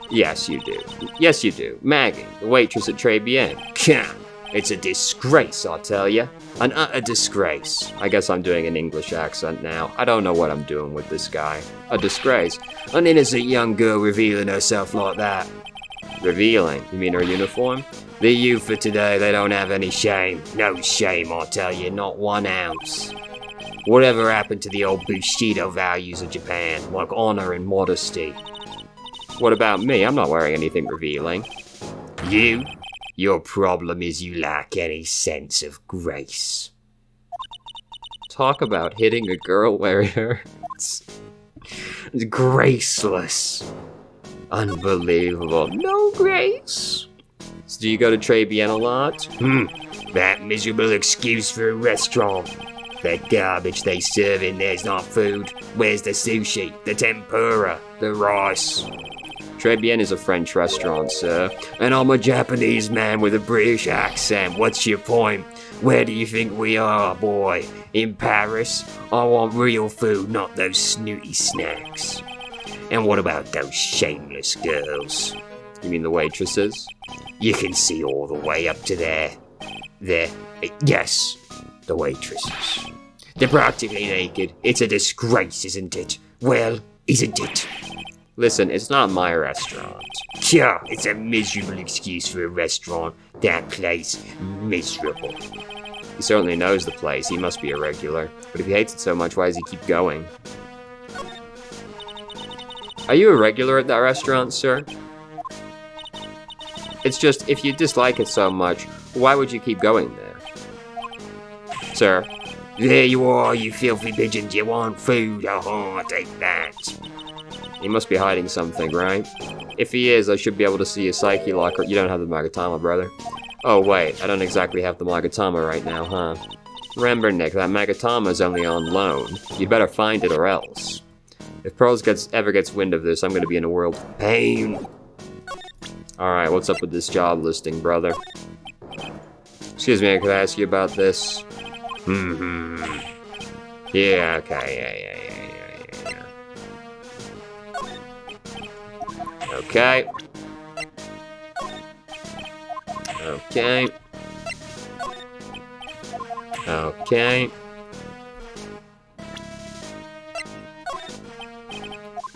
Speaker 2: Yes, you do. Yes, you do. Maggie, the waitress at Tribulations.
Speaker 1: It's a disgrace, I'll tell you. An utter disgrace.
Speaker 2: I guess I'm doing an English accent now. I don't know what I'm doing with this guy. A disgrace.
Speaker 1: An innocent young girl revealing herself like that.
Speaker 2: Revealing? You mean her uniform?
Speaker 1: The youth of today, they don't have any shame. No shame, I'll tell you, not 1 ounce. Whatever happened to the old Bushido values of Japan, like honor and modesty?
Speaker 2: What about me? I'm not wearing anything revealing.
Speaker 1: You? Your problem is you lack any sense of grace.
Speaker 2: Talk about hitting a girl where it hurts.
Speaker 1: It's graceless. Unbelievable. No grace.
Speaker 2: So do you go to Tribulations a lot?
Speaker 1: That miserable excuse for a restaurant. That garbage they serve in there's not food. Where's the sushi, the tempura, the rice?
Speaker 2: Tribulations is a French restaurant, sir.
Speaker 1: And I'm a Japanese man with a British accent. What's your point? Where do you think we are, boy? In Paris? I want real food, not those snooty snacks. And what about those shameless girls?
Speaker 2: You mean the waitresses?
Speaker 1: You can see all the way up to there. Yes, the waitresses. They're practically naked. It's a disgrace, isn't it? Well, isn't it?
Speaker 2: Listen, it's not my restaurant.
Speaker 1: Yeah, it's a miserable excuse for a restaurant. That place, miserable.
Speaker 2: He certainly knows the place. He must be a regular. But if he hates it so much, why does he keep going? Are you a regular at that restaurant, sir? It's just, if you dislike it so much, why would you keep going there? Sir?
Speaker 1: There you are, you filthy pigeons. You want food? Oh, take that.
Speaker 2: He must be hiding something, right? If he is, I should be able to see his psyche locker. You don't have the Magatama, brother. Oh, wait, I don't exactly have the Magatama right now, huh? Remember, Nick, that Magatama's only on loan. You'd better find it or else. If Pearls ever gets wind of this, I'm gonna be in a world of pain. Alright, what's up with this job listing, brother? Excuse me, could I ask you about this? Yeah, okay, yeah. Okay. Okay. Okay.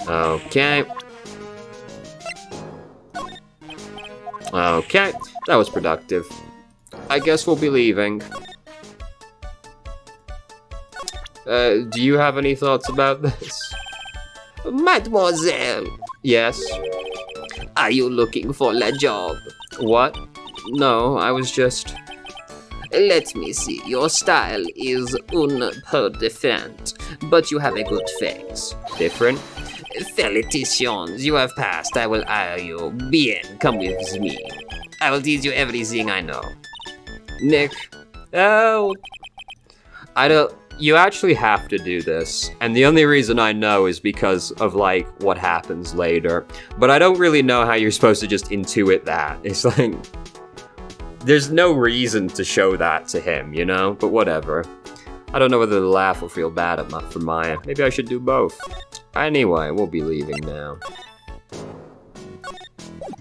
Speaker 2: Okay. Okay, that was productive. I guess we'll be leaving. Do you have any thoughts about this?
Speaker 1: Mademoiselle.
Speaker 2: Yes?
Speaker 1: Are you looking for a job?
Speaker 2: What? No, I was just...
Speaker 1: Let me see. Your style is un peu different, but you have a good face.
Speaker 2: Different?
Speaker 1: Felicitations, you have passed. I will hire you. Bien, come with me. I will teach you everything I know.
Speaker 2: Nick. Oh. You actually have to do this, and the only reason I know is because of, like, what happens later. But I don't really know how you're supposed to just intuit that. It's like... There's no reason to show that to him, you know? But whatever. I don't know whether to laugh or feel bad for Maya. Maybe I should do both. Anyway, we'll be leaving now.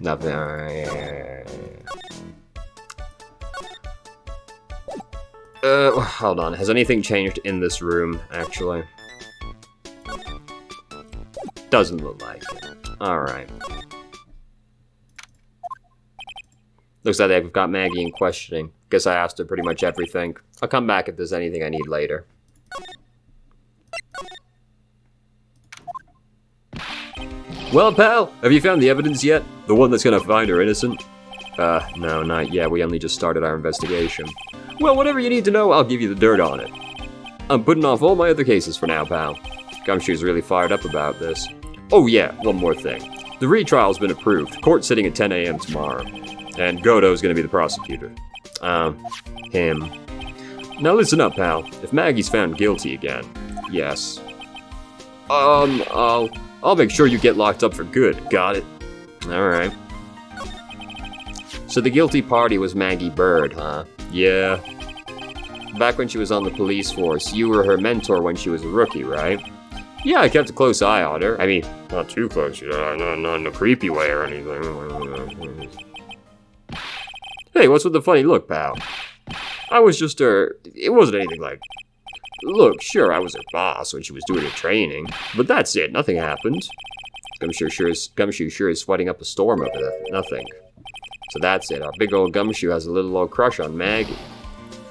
Speaker 2: Nothing. Hold on. Has anything changed in this room, actually? Doesn't look like it. Alright. Looks like they've got Maggie in questioning. Guess I asked her pretty much everything. I'll come back if there's anything I need later.
Speaker 3: Well, pal, have you found the evidence yet? The one that's gonna find her innocent? No, not yet. We only just started our investigation. Well, whatever you need to know, I'll give you the dirt on it. I'm putting off all my other cases for now, pal. Gumshoe's really fired up about this. Oh yeah, one more thing. The retrial's been approved. Court sitting at 10 a.m. tomorrow. And Godo's gonna be the prosecutor. Him. Now listen up, pal. If Maggie's found guilty again, yes. I'll make sure you get locked up for good. Got it?
Speaker 2: Alright. So the guilty party was Maggie Bird, huh?
Speaker 3: Yeah.
Speaker 2: Back when she was on the police force, you were her mentor when she was a rookie, right?
Speaker 3: Yeah, I kept a close eye on her. I mean, not too close, not in a creepy way or anything. Hey, what's with the funny look, pal? I was just it wasn't anything like... Look, sure, I was her boss when she was doing her training, but that's it, nothing happened.
Speaker 2: Gumshoe sure is sweating up a storm over that. Nothing. So that's it, our big old Gumshoe has a little old crush on Maggie.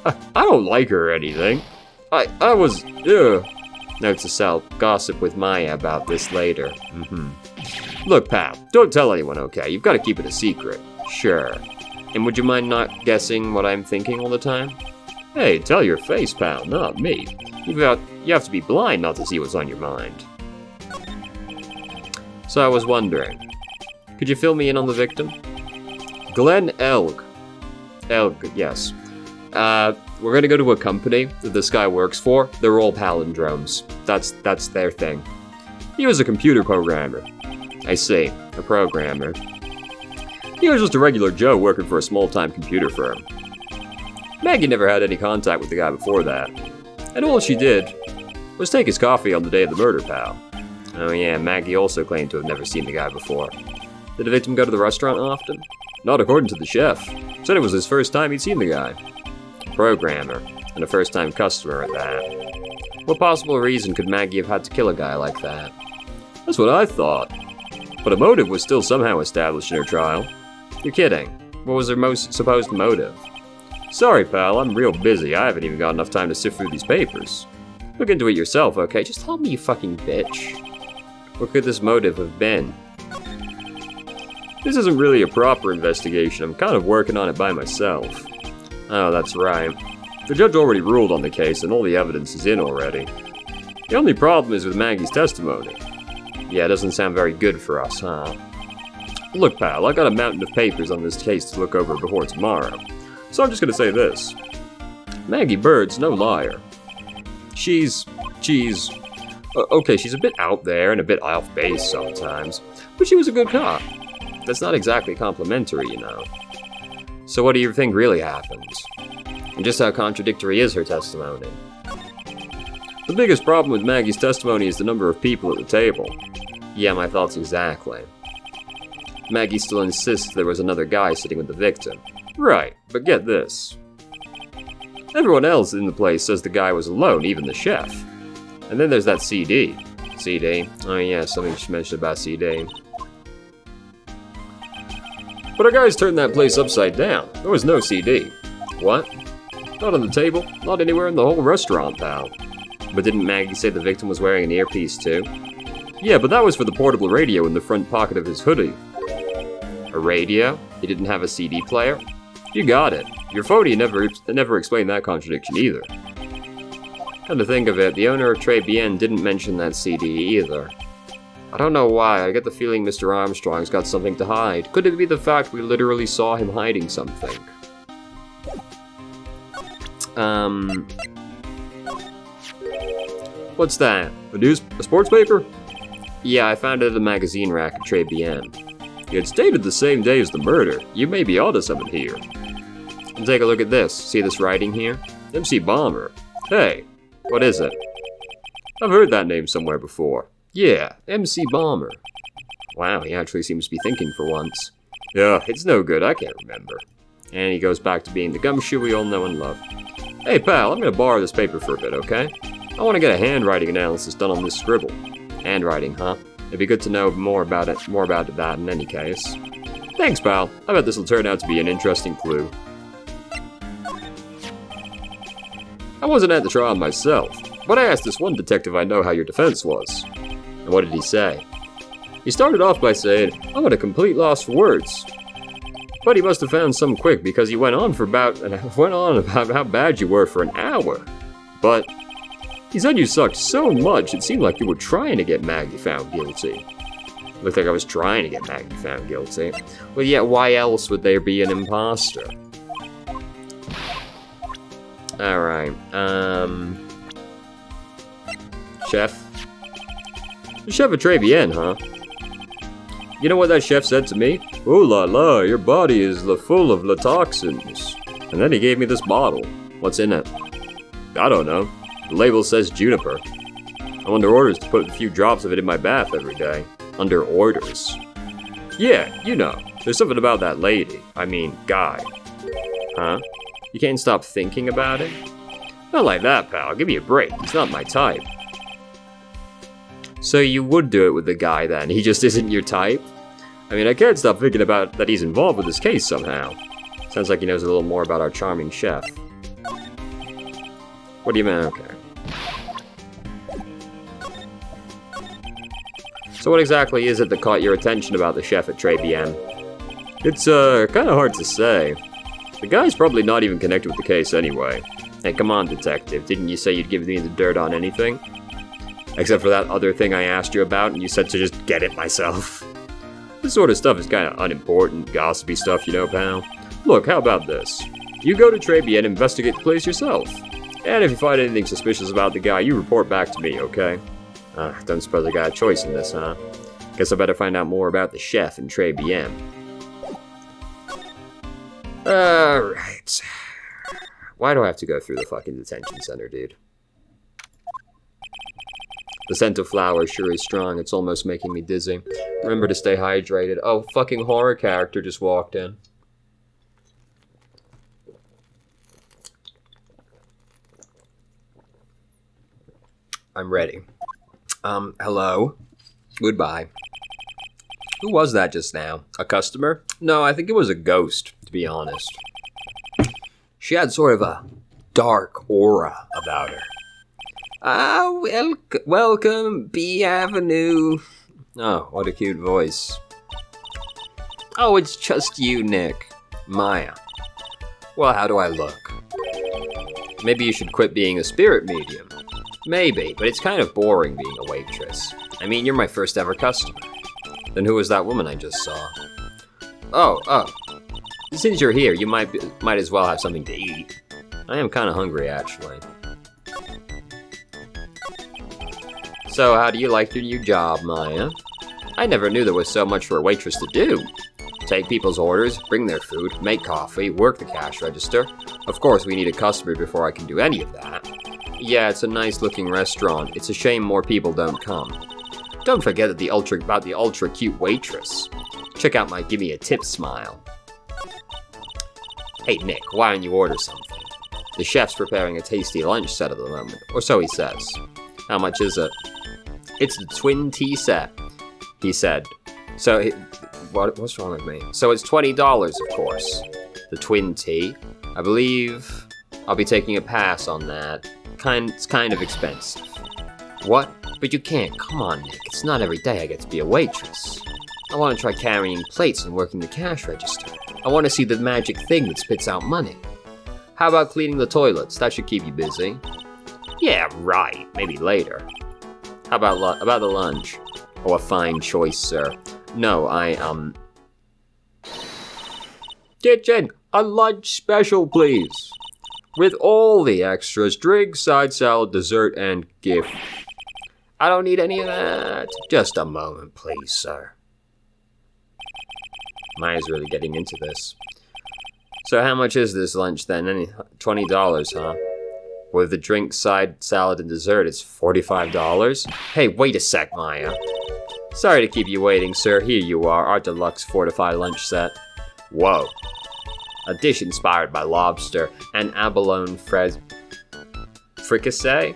Speaker 3: I don't like her or anything. I was,
Speaker 2: Note to self, gossip with Maya about this later.
Speaker 3: Look, pal, don't tell anyone, okay? You've got to keep it a secret.
Speaker 2: Sure. And would you mind not guessing what I'm thinking all the time?
Speaker 3: Hey, tell your face, pal, not me. You have to be blind not to see what's on your mind.
Speaker 2: So I was wondering, could you fill me in on the victim?
Speaker 3: Glenn Elg.
Speaker 2: Elg, yes. We're gonna go to a company that this guy works for. They're all palindromes. That's their thing.
Speaker 3: He was a computer programmer.
Speaker 2: I see, a programmer.
Speaker 3: He was just a regular Joe working for a small-time computer firm. Maggie never had any contact with the guy before that. And all she did was take his coffee on the day of the murder, pal.
Speaker 2: Oh yeah, Maggie also claimed to have never seen the guy before. Did the victim go to the restaurant often?
Speaker 3: Not according to the chef. Said it was his first time he'd seen the guy.
Speaker 2: Programmer, and a first-time customer at that. What possible reason could Maggie have had to kill a guy like that?
Speaker 3: That's what I thought. But a motive was still somehow established in her trial.
Speaker 2: You're kidding. What was her most supposed motive?
Speaker 3: Sorry, pal, I'm real busy. I haven't even got enough time to sift through these papers. Look into it yourself, okay?
Speaker 2: Just tell me, you fucking bitch. What could this motive have been?
Speaker 3: This isn't really a proper investigation. I'm kind of working on it by myself.
Speaker 2: Oh, that's right.
Speaker 3: The judge already ruled on the case, and all the evidence is in already. The only problem is with Maggie's testimony.
Speaker 2: Yeah, it doesn't sound very good for us, huh?
Speaker 3: Look, pal, I got a mountain of papers on this case to look over before tomorrow. So I'm just gonna say this. Maggie Bird's no liar. She's a bit out there and a bit off base sometimes, but she was a good cop.
Speaker 2: That's not exactly complimentary, you know. So what do you think really happened? And just how contradictory is her testimony?
Speaker 3: The biggest problem with Maggie's testimony is the number of people at the table.
Speaker 2: Yeah, my thoughts exactly. Maggie still insists there was another guy sitting with the victim.
Speaker 3: Right, but get this. Everyone else in the place says the guy was alone, even the chef. And then there's that CD.
Speaker 2: CD? Oh yeah, something she mentioned about CD.
Speaker 3: But our guys turned that place upside down. There was no CD.
Speaker 2: What?
Speaker 3: Not on the table, not anywhere in the whole restaurant, pal.
Speaker 2: But didn't Maggie say the victim was wearing an earpiece too?
Speaker 3: Yeah, but that was for the portable radio in the front pocket of his hoodie.
Speaker 2: A radio? He didn't have a CD player?
Speaker 3: You got it. Your phony never explained that contradiction either.
Speaker 2: Come to think of it, the owner of Tribulations didn't mention that CD either. I don't know why, I get the feeling Mr. Armstrong's got something to hide. Could it be the fact we literally saw him hiding something? What's that?
Speaker 3: A sports paper?
Speaker 2: Yeah, I found it at a magazine rack at Tribulations.
Speaker 3: It's dated the same day as the murder. You may be onto something here.
Speaker 2: And take a look at this. See this writing here?
Speaker 3: MC Bomber. Hey,
Speaker 2: what is it?
Speaker 3: I've heard that name somewhere before. Yeah, MC Bomber.
Speaker 2: Wow, he actually seems to be thinking for once.
Speaker 3: Yeah, it's no good, I can't remember.
Speaker 2: And he goes back to being the gumshoe we all know and love.
Speaker 3: Hey pal, I'm gonna borrow this paper for a bit, okay? I want to get a handwriting analysis done on this scribble.
Speaker 2: Handwriting, huh? It'd be good to know more about that in any case.
Speaker 3: Thanks, pal. I bet this will turn out to be an interesting clue. I wasn't at the trial myself, but I asked this one detective I know how your defense was.
Speaker 2: And what did he say?
Speaker 3: He started off by saying, I'm at a complete loss for words. But he must have found some quick because he went on about how bad you were for an hour. But he said you sucked so much it seemed like you were trying to get Maggie found guilty.
Speaker 2: Looked like I was trying to get Maggie found guilty. Well, yeah, why else would there be an imposter? Alright, Chef?
Speaker 3: The chef at Tribulations, huh? You know what that chef said to me? Ooh la la, your body is full of toxins. And then he gave me this bottle.
Speaker 2: What's in it?
Speaker 3: I don't know. The label says juniper. I'm under orders to put a few drops of it in my bath every day.
Speaker 2: Under orders?
Speaker 3: Yeah, you know. There's something about that lady. I mean, guy.
Speaker 2: Huh? You can't stop thinking about it?
Speaker 3: Not like that, pal. Give me a break. He's not my type.
Speaker 2: So you would do it with the guy then? He just isn't your type?
Speaker 3: I mean, I can't stop thinking about that he's involved with this case somehow.
Speaker 2: Sounds like he knows a little more about our charming chef. What do you mean? Okay. So what exactly is it that caught your attention about the chef at Tribulations?
Speaker 3: It's, kind of hard to say. The guy's probably not even connected with the case anyway.
Speaker 2: Hey, come on, detective. Didn't you say you'd give me the dirt on anything? Except for that other thing I asked you about, and you said to just get it myself.
Speaker 3: This sort of stuff is kind of unimportant, gossipy stuff, you know, pal. Look, how about this? You go to Tribulations and investigate the place yourself. And if you find anything suspicious about the guy, you report back to me, okay?
Speaker 2: Don't suppose I got a choice in this, huh? Guess I better find out more about the chef in Tribulations. Alright. Why do I have to go through the fucking detention center, dude? The scent of flowers sure is strong. It's almost making me dizzy. Remember to stay hydrated. Oh, fucking horror character just walked in. I'm ready. Hello? Goodbye. Who was that just now? A customer? No, I think it was a ghost, to be honest. She had sort of a dark aura about her. Welcome, B Avenue. Oh, what a cute voice. Oh, it's just you, Nick. Maya. Well, how do I look? Maybe you should quit being a spirit medium. Maybe, but it's kind of boring being a waitress. I mean, you're my first ever customer. Then who was that woman I just saw? Oh. Since you're here, you might as well have something to eat. I am kind of hungry, actually. So, how do you like your new job, Maya? I never knew there was so much for a waitress to do. Take people's orders, bring their food, make coffee, work the cash register. Of course, we need a customer before I can do any of that. Yeah, it's a nice-looking restaurant. It's a shame more people don't come. Don't forget the ultra cute waitress. Check out my give me a tip smile. Hey, Nick, why don't you order something? The chef's preparing a tasty lunch set at the moment, or so he says. How much is it? It's the twin tea set, he said. So, what's wrong with me? So it's $20, of course. The twin tea? I believe I'll be taking a pass on that. It's kind of expensive. What? But you can't. Come on, Nick. It's not every day I get to be a waitress. I want to try carrying plates and working the cash register. I want to see the magic thing that spits out money. How about cleaning the toilets? That should keep you busy. Yeah, right. Maybe later. How about the lunch? Oh, a fine choice, sir. No, Kitchen, a lunch special, please. With all the extras, drink, side salad, dessert, and gift. I don't need any of that. Just a moment, please, sir. Maya's really getting into this. So how much is this lunch then? $20, huh? With the drink, side, salad, and dessert, it's $45. Hey, wait a sec, Maya. Sorry to keep you waiting, sir. Here you are, our deluxe fortified lunch set. Whoa. A dish inspired by lobster and abalone fricassee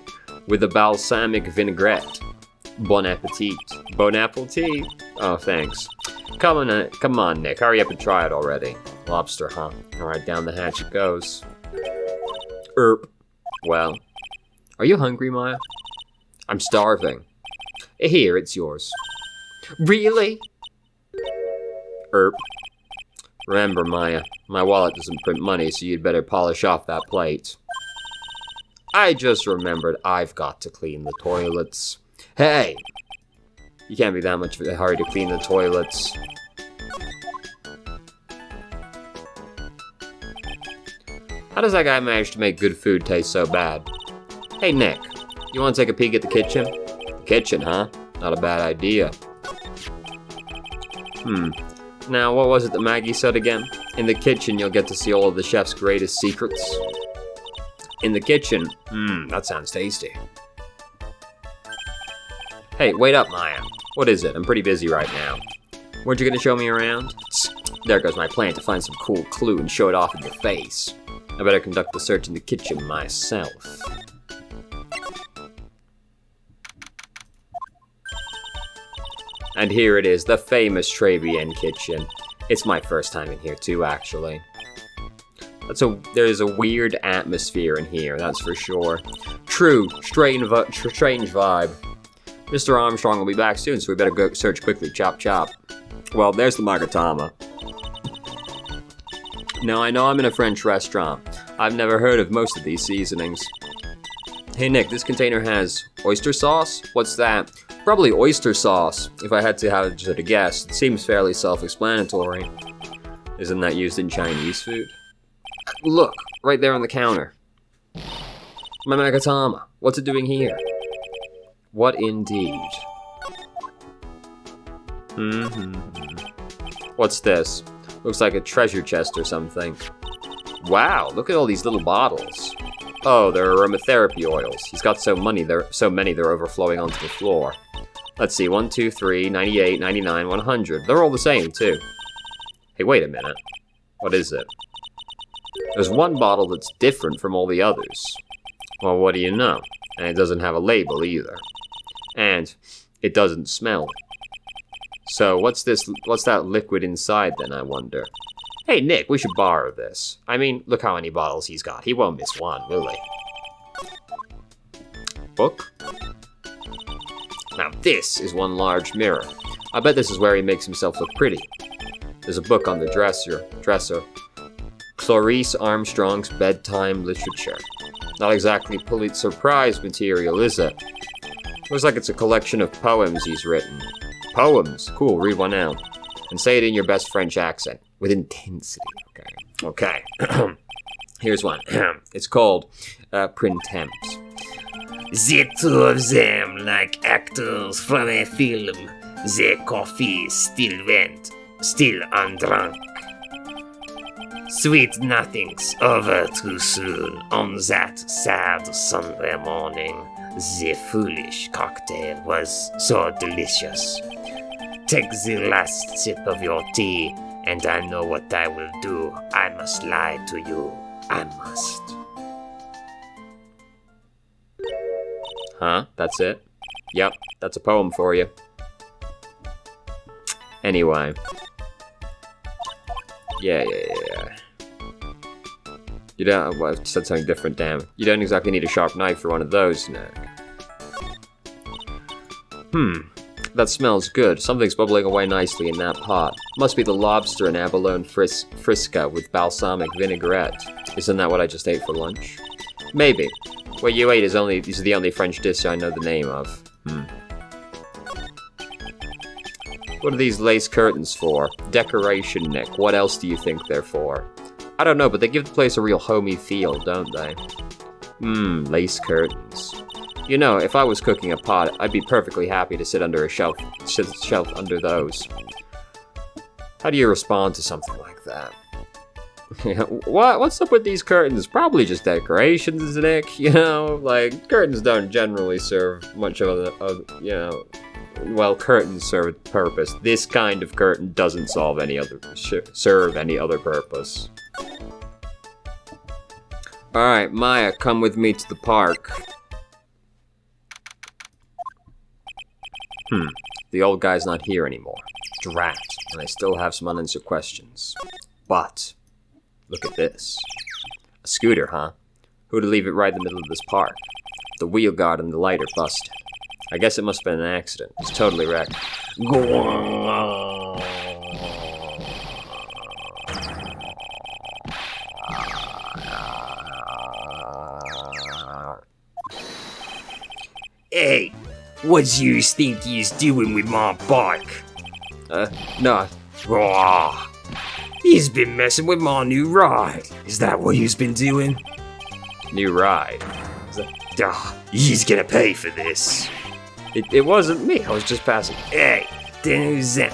Speaker 2: with a balsamic vinaigrette. Bon appetit. Bon appetit? Oh, thanks. Come on, Nick. Hurry up and try it already. Lobster, huh? Alright, down the hatch it goes. Well. Are you hungry, Maya? I'm starving. Here, it's yours. Really? Remember, Maya, my wallet doesn't print money, so you'd better polish off that plate. I just remembered I've got to clean the toilets. Hey! You can't be that much of a hurry to clean the toilets. How does that guy manage to make good food taste so bad? Hey, Nick, you want to take a peek at the kitchen? The kitchen, huh? Not a bad idea. Now, what was it that Maggie said again? In the kitchen, you'll get to see all of the chef's greatest secrets. In the kitchen? That sounds tasty. Hey, wait up, Maya. What is it? I'm pretty busy right now. Weren't you gonna show me around? There goes my plan to find some cool clue and show it off in your face. I better conduct the search in the kitchen myself. And here it is, the famous Tribulations kitchen. It's my first time in here too, actually. There's a weird atmosphere in here, that's for sure. True, strange vibe. Mr. Armstrong will be back soon, so we better go search quickly. Chop, chop. Well, there's the Magatama. Now, I know I'm in a French restaurant. I've never heard of most of these seasonings. Hey, Nick, this container has oyster sauce? What's that? Probably oyster sauce, if I had to hazard a guess. It seems fairly self-explanatory. Isn't that used in Chinese food? Look, right there on the counter. My Magatama, what's it doing here? What indeed? What's this? Looks like a treasure chest or something. Wow, look at all these little bottles. Oh, they're aromatherapy oils. He's got so many they're overflowing onto the floor. Let's see, 1, 2, 3, 98, 99, 100. They're all the same, too. Hey, wait a minute. What is it? There's one bottle that's different from all the others. Well, what do you know? And it doesn't have a label either. And it doesn't smell. So what's that liquid inside then, I wonder? Hey, Nick, we should borrow this. I mean, look how many bottles he's got. He won't miss one, will he? Book? Now this is one large mirror. I bet this is where he makes himself look pretty. There's a book on the dresser. Clarice Armstrong's Bedtime Literature. Not exactly Pulitzer Prize material, is it? Looks like it's a collection of poems he's written. Poems? Cool, read one out. And say it in your best French accent. With intensity. Okay. Here's one. It's called Printemps.
Speaker 1: The two of them, like actors from a film, the coffee still undrunk. Sweet nothings over too soon on that sad Sunday morning. The foolish cocktail was so delicious. Take the last sip of your tea, and I know what I will do. I must lie to you. I must.
Speaker 2: Huh? That's it? Yep, that's a poem for you. Anyway. Yeah. You don't... Well, I've said something different, damn. You don't exactly need a sharp knife for one of those, no. That smells good. Something's bubbling away nicely in that pot. Must be the lobster and abalone frisca with balsamic vinaigrette. Isn't that what I just ate for lunch? Maybe. What you ate is the only French dish I know the name of. What are these lace curtains for? Decoration, Nick. What else do you think they're for? I don't know, but they give the place a real homey feel, don't they? Lace curtains. You know, if I was cooking a pot, I'd be perfectly happy to sit under a shelf under those. How do you respond to something like that? What's up with these curtains? Probably just decorations, Nick. You know, like curtains don't generally serve much of well, curtains serve a purpose. This kind of curtain doesn't serve any other purpose. All right, Maya, come with me to the park. The old guy's not here anymore. Drat, and I still have some unanswered questions. But look at this. A scooter, huh? Who'd leave it right in the middle of this park? The wheel guard and the light are busted. I guess it must have been an accident. It's totally wrecked. Go on.
Speaker 1: Hey, what you think you's doing with my bike?
Speaker 2: No.
Speaker 1: Raw. He's been messing with my new ride. Is that what you's been doing?
Speaker 2: New ride.
Speaker 1: He's gonna pay for this.
Speaker 2: It wasn't me. I was just passing.
Speaker 1: Hey, then who's that?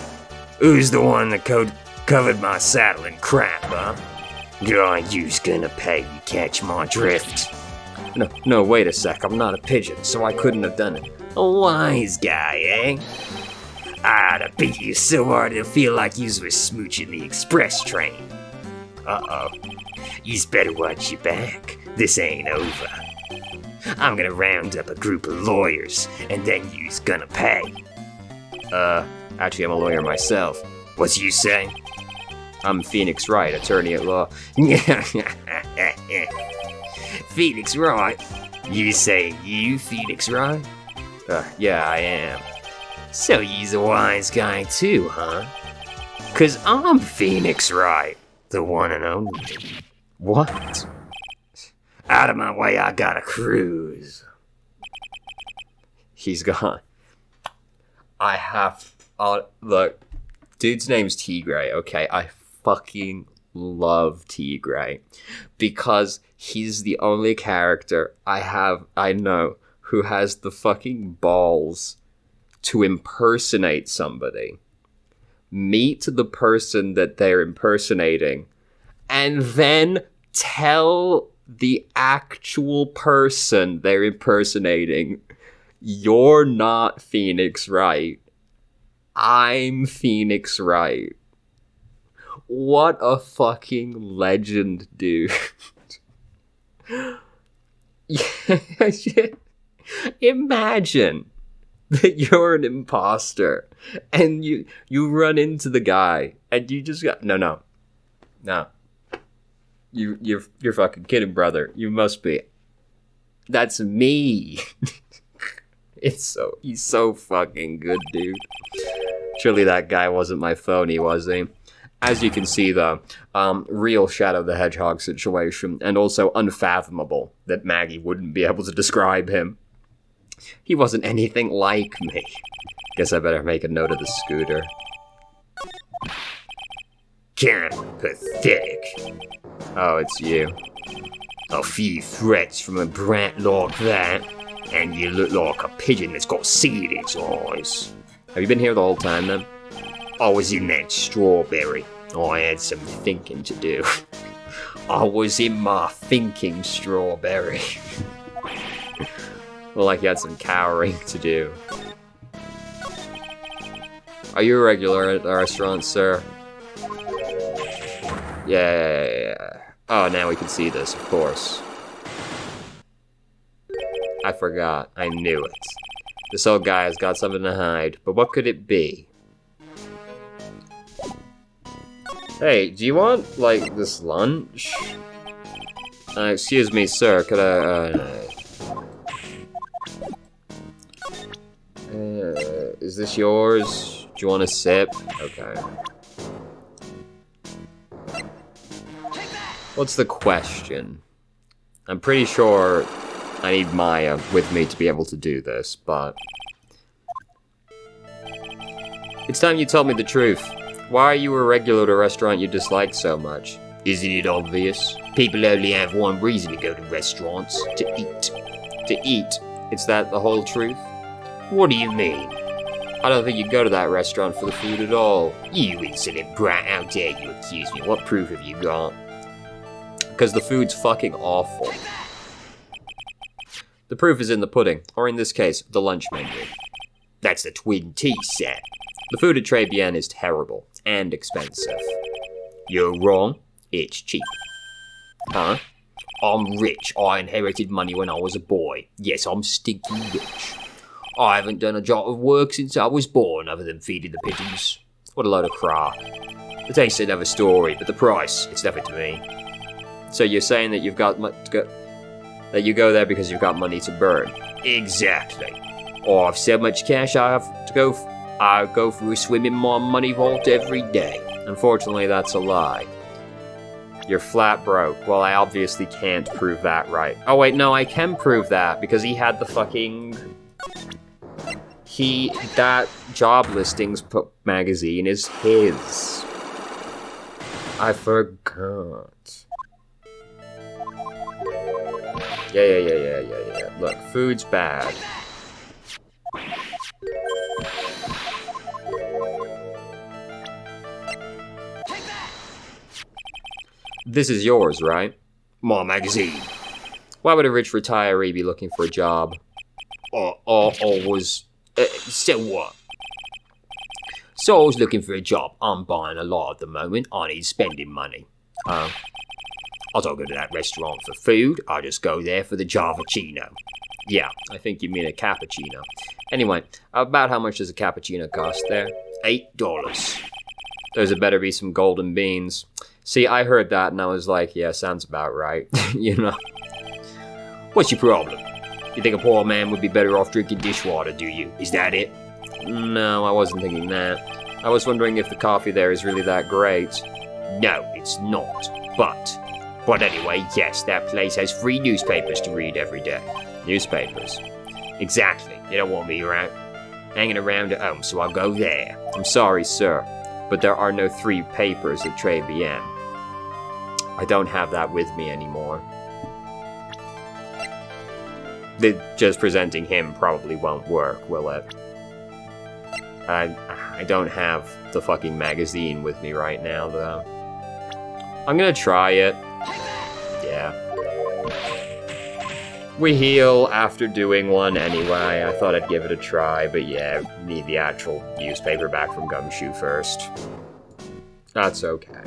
Speaker 1: Who's the one that covered my saddle in crap, huh? God, you's gonna pay. You catch my drift?
Speaker 2: No, wait a sec. I'm not a pigeon, so I couldn't have done it.
Speaker 1: A wise guy, eh? I'd have beat you so hard it'll feel like yous were smooching the express train. Uh-oh. Yous better watch your back. This ain't over. I'm gonna round up a group of lawyers, and then yous gonna pay.
Speaker 2: Actually, I'm a lawyer myself.
Speaker 1: What's you say?
Speaker 2: I'm Phoenix Wright, attorney at law.
Speaker 1: Phoenix Wright? You say you Phoenix Wright?
Speaker 2: Yeah, I am.
Speaker 1: So you's a wise guy too, huh? 'Cause I'm Phoenix Wright, the one and only.
Speaker 2: What?
Speaker 1: Out of my way, I gotta cruise.
Speaker 2: He's gone. I have... look, dude's name's Tigray, okay? I fucking love Tigray. Because he's the only character I know who has the fucking balls to impersonate somebody, meet the person that they're impersonating, and then tell the actual person they're impersonating, you're not Phoenix Wright. I'm Phoenix Wright. What a fucking legend, dude. Imagine that you're an imposter and you run into the guy and you just got no. You're fucking kidding, brother. You must be. That's me. He's so fucking good, dude. Surely that guy wasn't my phony, was he? As you can see, though, real Shadow the Hedgehog situation, and also unfathomable that Maggie wouldn't be able to describe him. He wasn't anything like me. Guess I better make a note of the scooter.
Speaker 1: Kinda pathetic.
Speaker 2: Oh, it's you.
Speaker 1: A few threats from a brat like that, and you look like a pigeon that's got seed in its eyes.
Speaker 2: Have you been here the whole time, then?
Speaker 1: I was in that strawberry. I had some thinking to do. I was in my thinking strawberry.
Speaker 2: Well, like you had some cowering to do. Are you a regular at the restaurant, sir? Yeah. Oh, now we can see this, of course. I forgot. I knew it. This old guy has got something to hide, but what could it be? Hey, do you want, like, this lunch? Excuse me, sir, could I, is this yours? Do you want a sip? Okay. What's the question? I'm pretty sure I need Maya with me to be able to do this, but... It's time you told me the truth. Why are you a regular at a restaurant you dislike so much?
Speaker 1: Isn't it obvious? People only have one reason to go to restaurants: to eat.
Speaker 2: To eat? Is that the whole truth?
Speaker 1: What do you mean?
Speaker 2: I don't think you go to that restaurant for the food at all.
Speaker 1: You insolent brat, how dare you accuse me? What proof have you got?
Speaker 2: because the food's fucking awful. The proof is in the pudding, or in this case, the lunch menu.
Speaker 1: That's the twin tea set.
Speaker 2: The food at Tribulations is terrible and expensive.
Speaker 1: You're wrong. It's cheap.
Speaker 2: Huh?
Speaker 1: I'm rich. I inherited money when I was a boy. Yes, I'm stinky rich. I haven't done a job of work since I was born other than feeding the pigeons.
Speaker 2: What a load of crap.
Speaker 1: The taste's another story, but the price, it's nothing to me.
Speaker 2: So you're saying that you've got that you go there because you've got money to burn?
Speaker 1: Exactly. Or I've so much cash I go for a swim in my money vault every day.
Speaker 2: Unfortunately, that's a lie. You're flat broke. Well, I obviously can't prove that right. Oh wait, no, I can prove that because he had the fucking... that job listings magazine is his. I forgot. Yeah. Look, food's bad. This is yours, right?
Speaker 1: My magazine.
Speaker 2: Why would a rich retiree be looking for a job?
Speaker 1: So what? So I was looking for a job. I'm buying a lot at the moment. I need spending money. I don't go to that restaurant for food. I just go there for the Javachino.
Speaker 2: Yeah, I think you mean a cappuccino. Anyway, about how much does a cappuccino cost there?
Speaker 1: $8.
Speaker 2: Those had better be some golden beans. See, I heard that and I was like, yeah, sounds about right. You know.
Speaker 1: What's your problem? You think a poor man would be better off drinking dishwater, do you? Is that it?
Speaker 2: No, I wasn't thinking that. I was wondering if the coffee there is really that great.
Speaker 1: No, it's not. But anyway, yes, that place has free newspapers to read every day.
Speaker 2: Newspapers?
Speaker 1: Exactly. They don't want me hanging around at home, so I'll go there.
Speaker 2: I'm sorry, sir, but there are no 3 papers at Tribulations. I don't have that with me anymore. Just presenting him probably won't work, will it? I don't have the fucking magazine with me right now, though. I'm gonna try it. Yeah. We heal after doing one anyway. I thought I'd give it a try, but yeah, need the actual newspaper back from Gumshoe first. That's okay.